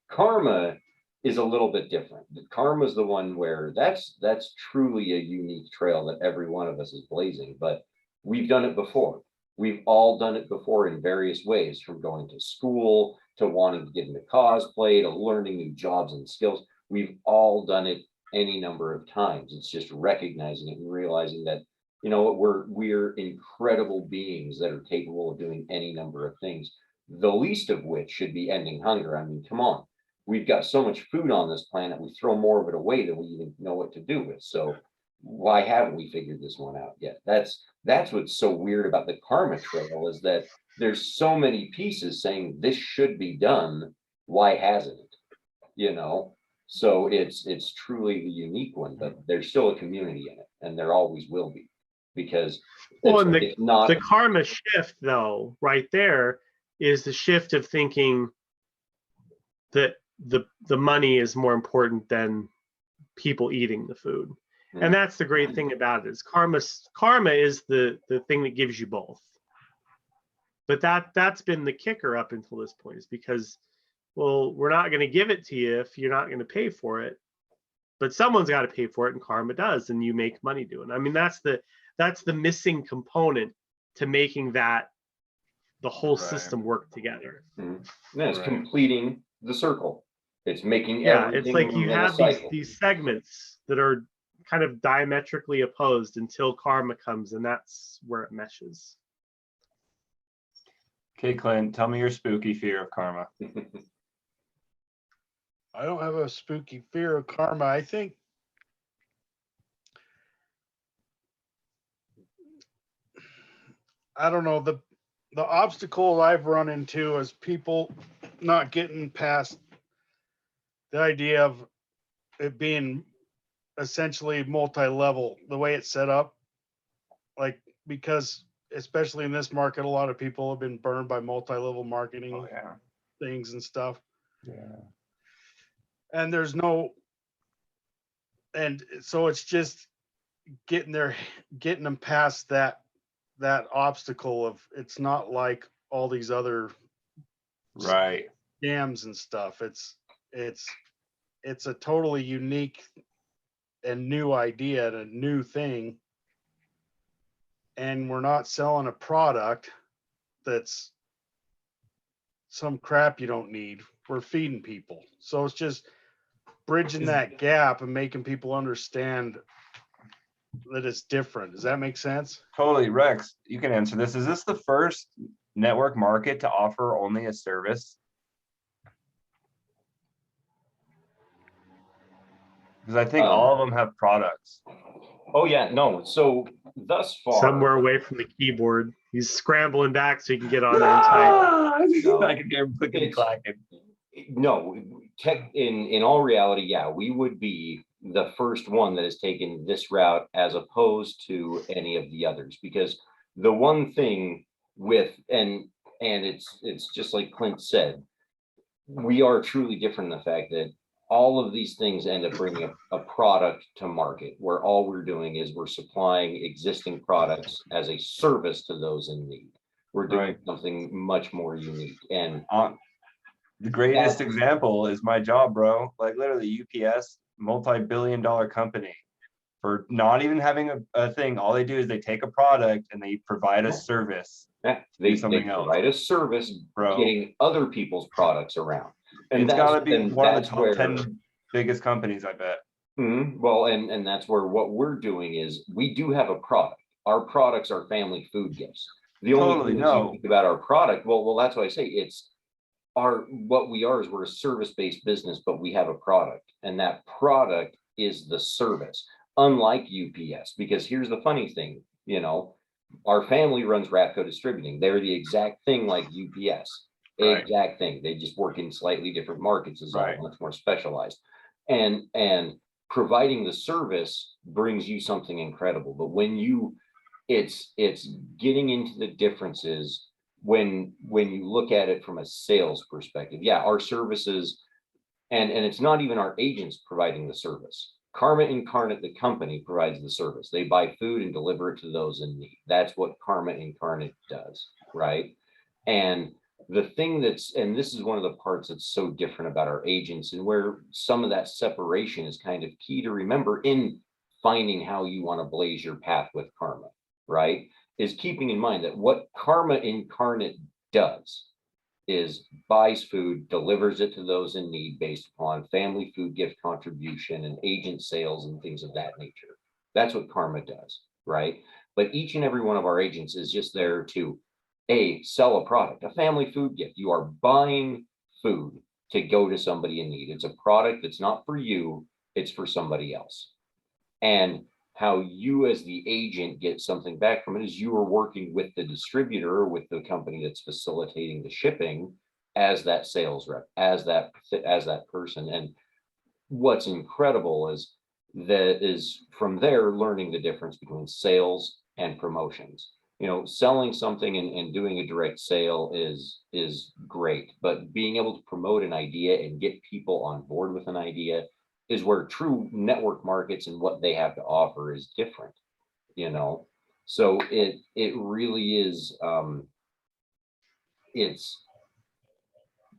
Karma is a little bit different. Karma is the one where that's truly a unique trail that every one of us is blazing, but we've done it before. We've all done it before in various ways, from going to school to wanting to get into cosplay to learning new jobs and skills. We've all done it any number of times. It's just recognizing it and realizing that, we're incredible beings that are capable of doing any number of things, the least of which should be ending hunger. I mean, come on. We've got so much food on this planet, we throw more of it away than we even know what to do with. So why haven't we figured this one out yet? That's what's so weird about the Karma Trail, is that there's so many pieces saying this should be done. Why hasn't it? So it's truly the unique one, but there's still a community in it, and there always will be, because the karma shift, though, right there is the shift of thinking that the money is more important than people eating the food. Mm-hmm. And that's the great thing about it, is karma is the thing that gives you both. But that's been the kicker up until this point, is because, well, we're not going to give it to you if you're not going to pay for it, but someone's got to pay for it, and karma does, and you make money doing it. I mean, that's the missing component to making the whole system work together. Mm-hmm. And it's completing the circle. It's making it's like you have these segments that are kind of diametrically opposed until karma comes, and that's where it meshes. Okay, Clint, tell me your spooky fear of karma. I don't have a spooky fear of karma. I think I don't know, the obstacle I've run into is people not getting past the idea of it being essentially multi-level, the way it's set up. Like, because especially in this market, a lot of people have been burned by multi-level marketing things and stuff. Yeah. And and so it's just getting them past that obstacle of, it's not like all these other scams and stuff. It's a totally unique and new idea and a new thing. And we're not selling a product that's some crap you don't need. We're feeding people. So it's just bridging that gap and making people understand that it's different. Does that make sense? Totally. Rex, you can answer this. Is this the first network market to offer only a service? Because I think all of them have products. Oh yeah, no. So thus far, Somewhere away from the keyboard. He's scrambling back so he can get on there and type. No. I can hear him clicking and It's- clacking. no, in all reality, yeah, we would be the first one that has taken this route as opposed to any of the others. Because the one thing with and it's just like Clint said, we are truly different in the fact that all of these things end up bringing a product to market where all we're doing is we're supplying existing products as a service to those in need. We're doing Right. something much more unique. And The greatest example is my job, bro. Like literally UPS, multi-billion-dollar company, for not even having a thing. All they do is they take a product and they provide a service. yeah, they something else. provide a service, Bro. getting other people's products around. And It's got to be one of the top where, 10 biggest companies, I bet. Well, and that's where what we're doing is we do have a product. Our products are family food gifts. The only Totally, thing that's no. unique about our product, well, that's why I say what we are is we're a service-based business, but we have a product, and that product is the service, unlike UPS. Because here's the funny thing, our family runs Ratco Distributing. They're the exact thing like UPS, Right. exact thing. They just work in slightly different markets, is Right. all much more specialized. And providing the service brings you something incredible. But when it's getting into the differences when you look at it from a sales perspective. Yeah, our services, and it's not even our agents providing the service. Karma Incarnate, the company, provides the service. They buy food and deliver it to those in need. That's what Karma Incarnate does, right? And the thing and this is one of the parts that's so different about our agents, and where some of that separation is kind of key to remember in finding how you want to blaze your path with Karma, right? Is keeping in mind that what Karma Incarnate does is buys food, delivers it to those in need based upon family food gift contribution and agent sales and things of that nature. That's what Karma does, right? But each and every one of our agents is just there to sell a product, a family food gift. You are buying food to go to somebody in need. It's a product that's not for you, it's for somebody else. And how you as the agent get something back from it is you are working with the distributor or with the company that's facilitating the shipping as that sales rep, as that person. And what's incredible is from there learning the difference between sales and promotions. Selling something and doing a direct sale is great, but being able to promote an idea and get people on board with an idea is where true network markets and what they have to offer is different, so it really is, it's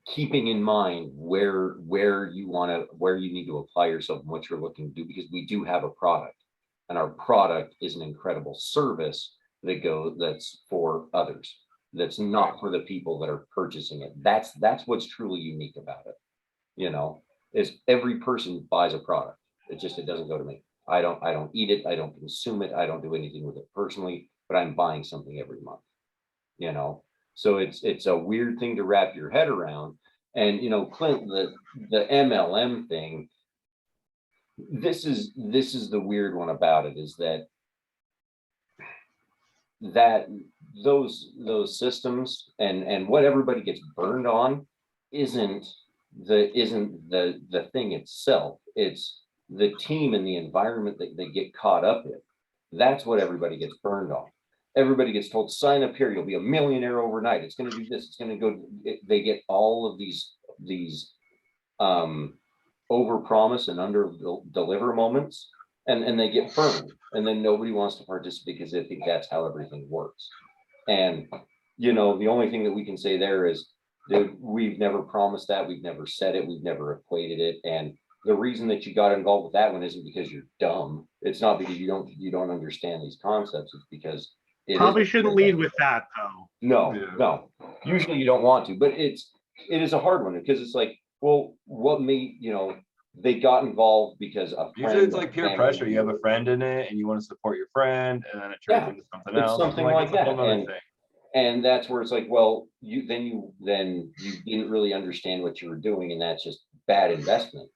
keeping in mind where you need to apply yourself and what you're looking to do, because we do have a product, and our product is an incredible service that's for others, that's not for the people that are purchasing it. That's what's truly unique about it, is every person buys a product. It doesn't go to me. I don't eat it. I don't consume it. I don't do anything with it personally, but I'm buying something every month, so it's a weird thing to wrap your head around. And, Clint, the MLM thing, this is the weird one about it, is that those systems and what everybody gets burned on isn't the thing itself. It's the team and the environment that they get caught up in. That's what everybody gets burned on. Everybody gets told, sign up here, you'll be a millionaire overnight. It's going to do this. It's going to go. They get all of these over promise and under deliver moments, and they get burned. And then nobody wants to participate because they think that's how everything works. And, the only thing that we can say there is that we've never promised that. We've never said it. We've never equated it. And the reason that you got involved with that one isn't because you're dumb. It's not because you don't understand these concepts. It's because Probably shouldn't lead with that though. No. Usually you don't want to, but it is a hard one, because it's like, well, what made, they got involved because a friend. Usually it's like peer family pressure. You have a member- friend in it and you want to support your friend, and then it turns Yeah, into something it's else. something Like, like it's a whole that. nother And thing. And that's where it's like, well, you didn't really understand what you were doing, and that's just bad investment.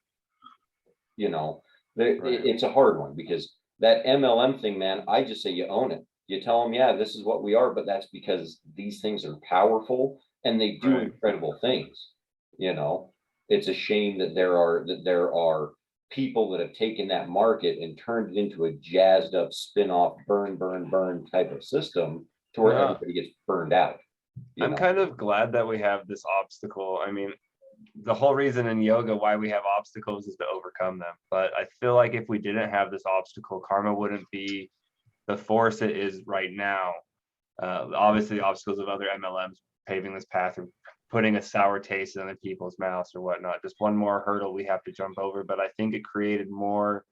You know, Right. it's a hard one because that MLM thing, man, I just say you own it. You tell them, yeah, this is what we are, but that's because these things are powerful and they do Right. incredible things. You know, it's a shame that there are people that have taken that market and turned it into a jazzed up spin-off burn type of system to where Yeah. everybody gets burned out. I'm kind of glad that we have this obstacle. I mean, the whole reason in yoga why we have obstacles is to overcome them. But I feel like if we didn't have this obstacle, karma wouldn't be the force it is right now. Obviously, the obstacles of other MLMs paving this path or putting a sour taste in other people's mouths or whatnot. Just one more hurdle we have to jump over. But I think it created more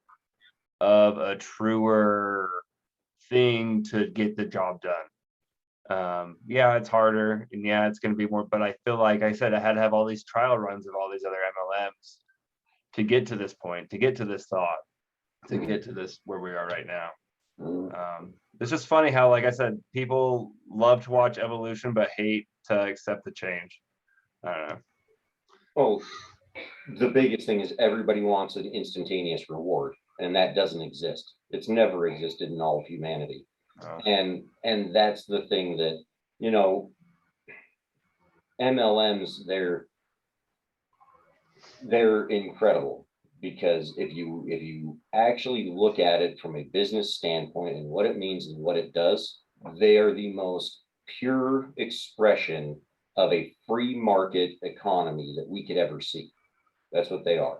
of a truer thing to get the job done. Yeah, it's harder, and yeah, it's going to be more, but I feel like I said I had to have all these trial runs of all these other MLMs to get to this point, to get to this thought, to get to this where we are right now. It's just funny how, like I said, people love to watch evolution but hate to accept the change. I don't know. Well, the biggest thing is everybody wants an instantaneous reward, and that doesn't exist. It's never existed in all of humanity. Oh. And that's the thing that, you know, MLMs, they're incredible, because if you actually look at it from a business standpoint and what it means and what it does, they are the most pure expression of a free market economy that we could ever see. That's what they are.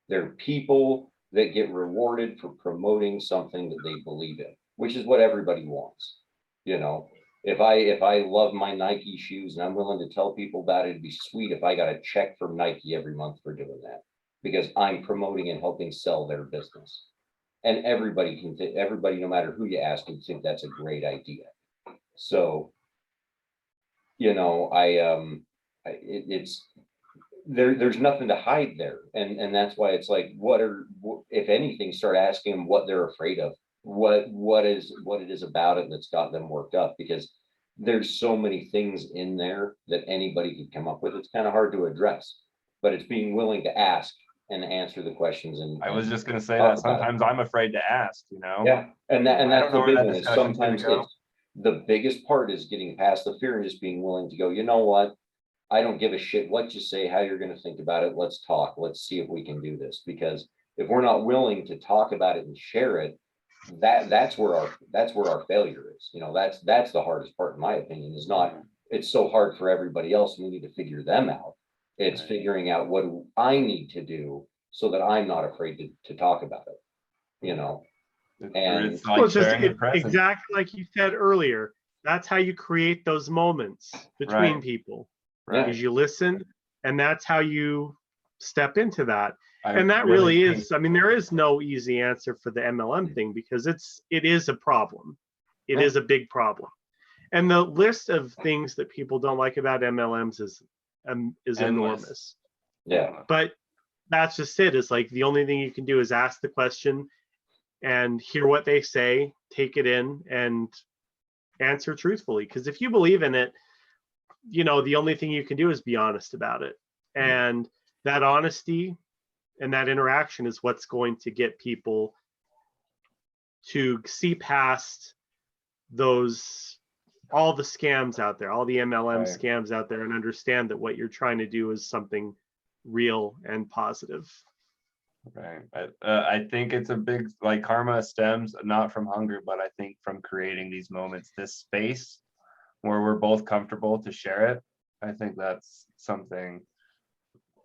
They're people that get rewarded for promoting something that they believe in, which is what everybody wants. You know, if I love my Nike shoes and I'm willing to tell people about it, it'd be sweet if I got a check from Nike every month for doing that, because I'm promoting and helping sell their business. And everybody, no matter who you ask, can think that's a great idea. So, you know, there's nothing to hide there. And that's why it's like, if anything, start asking them what they're afraid of, what it is about it that's got them worked up, because there's so many things in there that anybody could come up with. It's kind of hard to address, but it's being willing to ask and answer the questions. And I was just going to say that sometimes I'm afraid to ask, you know? Yeah. And that's the big one, is sometimes the biggest part is getting past the fear and just being willing to go, you know what? I don't give a shit what you say, how you're going to think about it. Let's talk. Let's see if we can do this. Because if we're not willing to talk about it and share it, that's where our failure is. You know, that's the hardest part, in my opinion. Is not, it's so hard for everybody else, and we need to figure them out. It's right. Figuring out what do I need to do so that I'm not afraid to talk about it. You know, and it's like exactly like you said earlier. That's how you create those moments between people. Right. Is you listen, and that's how you step into that. And that really is, I mean, there is no easy answer for the MLM thing, because it is a problem. It is a big problem. And the list of things that people don't like about MLMs is enormous. Yeah. But that's just it. It's like the only thing you can do is ask the question and hear what they say, take it in, and answer truthfully. Because if you believe in it, you know, the only thing you can do is be honest about it. And that honesty and that interaction is what's going to get people to see past all the scams out there, all the MLM scams out there, and understand that what you're trying to do is something real and positive. Right. I think it's a big, like, karma stems not from hunger, but I think from creating these moments, this space where we're both comfortable to share it. I think that's something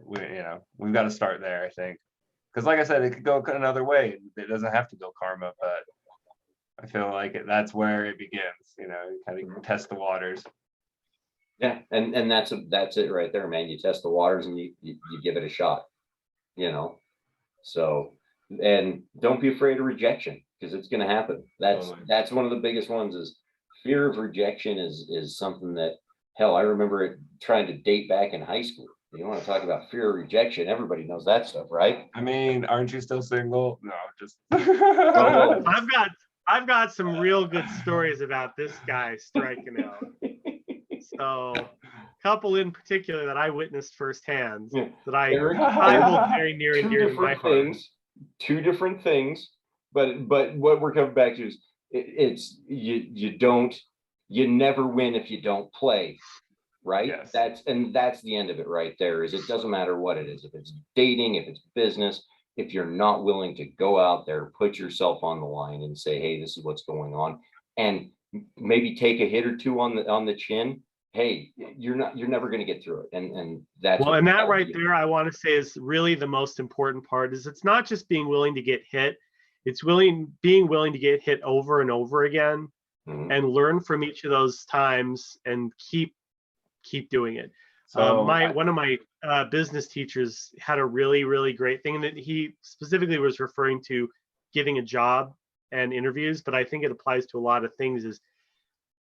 we've got to start there, I think. Because like I said, it could go another way. It doesn't have to go karma, but I feel like that's where it begins. You know, you kind of test the waters. Yeah, and that's it right there, man. You test the waters and you give it a shot. You know, so, and don't be afraid of rejection, because it's going to happen. That's one of the biggest ones. Is fear of rejection is something that, hell, I remember it trying to date back in high school. You want to talk about fear of rejection? Everybody knows that stuff, right? I mean, aren't you still single? No, just. Oh, I've got some real good stories about this guy striking out. So, a couple in particular that I witnessed firsthand Yeah. that I Eric, hold very near and two dear to my different heart. things. Two different things. But what we're coming back to is it's you never win if you don't play. Right? Yes. That's the end of it right there. Is it doesn't matter what it is, if it's dating, if it's business, if you're not willing to go out there, put yourself on the line and say, hey, this is what's going on, and maybe take a hit or two on the chin. Hey, you're never going to get through it. And that's well, and that right there, I want to say is really the most important part. Is it's not just being willing to get hit, it's being willing to get hit over and over again, and learn from each of those times and keep doing it. So one of my business teachers had a really, really great thing that he specifically was referring to getting a job and interviews, but I think it applies to a lot of things. Is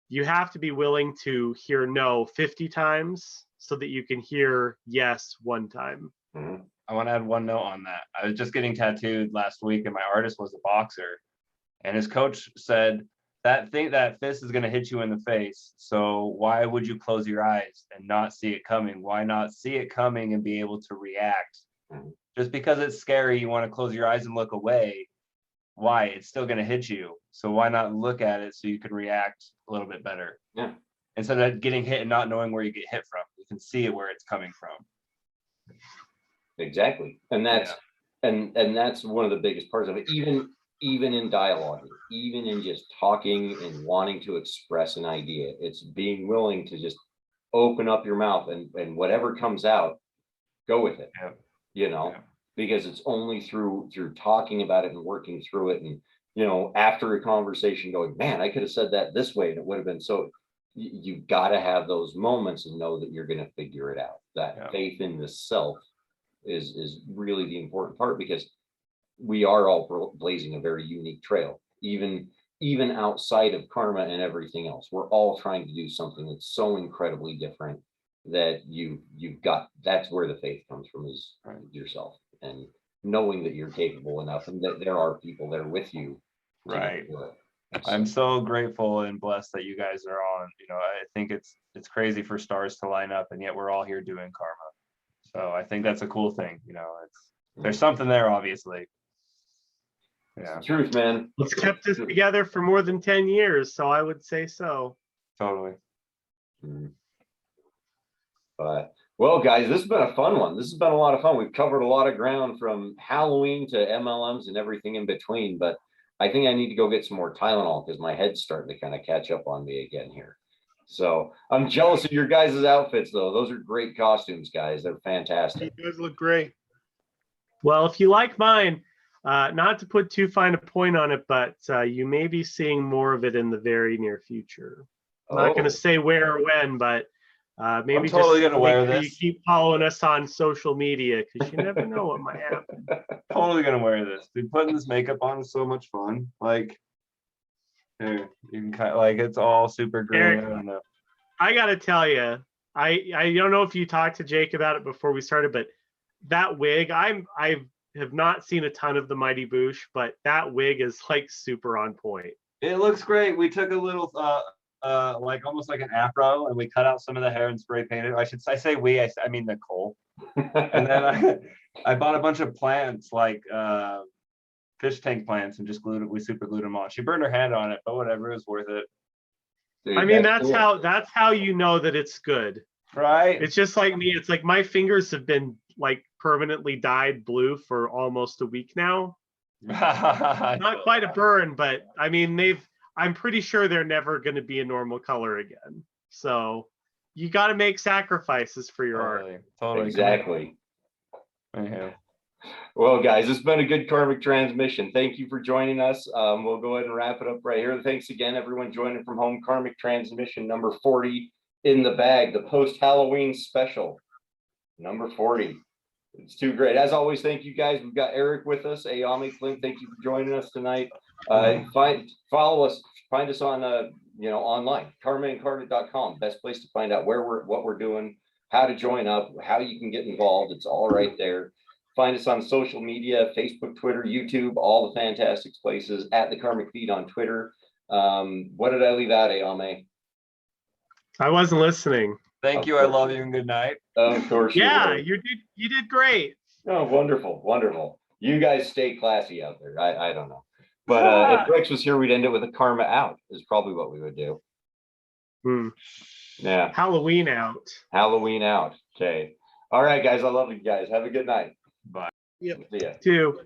you have to be willing to hear no 50 times so that you can hear yes one time. I want to add one note on that. I was just getting tattooed last week, and my artist was a boxer, and his coach said, that fist is going to hit you in the face. So why would you close your eyes and not see it coming? Why not see it coming and be able to react? Just because it's scary, you want to close your eyes and look away. Why? It's still going to hit you. So why not look at it so you can react a little bit better? Yeah. Instead of getting hit and not knowing where you get hit from, you can see it where it's coming from. Exactly. And that's and that's one of the biggest parts of it. Even in dialogue, even in just talking and wanting to express an idea, it's being willing to just open up your mouth and whatever comes out, go with it. Because it's only through talking about it and working through it, and after a conversation going, man, I could have said that this way and it would have been so. You've got to have those moments and know that you're going to figure it out. That faith in the self is really the important part, because we are all blazing a very unique trail, even outside of karma and everything else. We're all trying to do something that's so incredibly different that you've got. That's where the faith comes from, is yourself, and knowing that you're capable enough and that there are people there with you. Right. I'm so grateful and blessed that you guys are on. I think it's crazy for stars to line up, and yet we're all here doing karma. So I think that's a cool thing. There's something there, obviously. Yeah. Truth, man. It's kept us together for more than 10 years, so I would say so. Totally. But well, guys, this has been a fun one. This has been a lot of fun. We've covered a lot of ground, from Halloween to MLMs and everything in between. But I think I need to go get some more Tylenol, because my head's starting to kind of catch up on me again here. So I'm jealous of your guys' outfits, though. Those are great costumes, guys. They're fantastic. You guys look great. Well, if you like mine, not to put too fine a point on it, but you may be seeing more of it in the very near future. I'm not going to say where or when, but maybe I'm totally just gonna wear make sure this. you keep following us on social media, because you never know what might happen. Totally gonna wear this. Dude, putting this makeup on is so much fun. Like, here, you can kind of, like, it's all super green. Eric, I don't know. I got to tell you, I don't know if you talked to Jake about it before we started, but that wig, I have not seen a ton of the Mighty Boosh, but that wig is like super on point. It looks great. We took a little like almost like an afro, and we cut out some of the hair and spray painted. I say we, I mean Nicole. And then I bought a bunch of plants, like fish tank plants, and just we super glued them on. She burned her hand on it, but whatever, it was worth it. Dude, I mean, that's how you know that it's good. Right. It's just like me. It's like my fingers have been like permanently dyed blue for almost a week now. Not quite a burn, but I mean, I'm pretty sure they're never going to be a normal color again. So you got to make sacrifices for your art. Totally. Exactly. Anyhow. Well, guys, it's been a good karmic transmission. Thank you for joining us. We'll go ahead and wrap it up right here. Thanks again, everyone joining from home. Karmic transmission number 40 in the bag, the post-Halloween special, number 40. It's too great. As always, thank you guys. We've got Eric with us. Ayame, Clint, thank you for joining us tonight. Follow us. Find us on online, karmaincarnate.com. Best place to find out what we're doing, how to join up, how you can get involved. It's all right there. Find us on social media, Facebook, Twitter, YouTube, all the fantastic places, at the Karmic Feed on Twitter. What did I leave out, Ayame? I wasn't listening. Thank you. I love you and good night. Of course. Yeah, you you did great. Oh, wonderful, wonderful. You guys stay classy out there. I don't know. But if Rex was here, we'd end it with a karma out, is probably what we would do. Yeah. Halloween out. Halloween out. Okay. All right, guys. I love you guys. Have a good night. Bye. Yep. See ya. 2.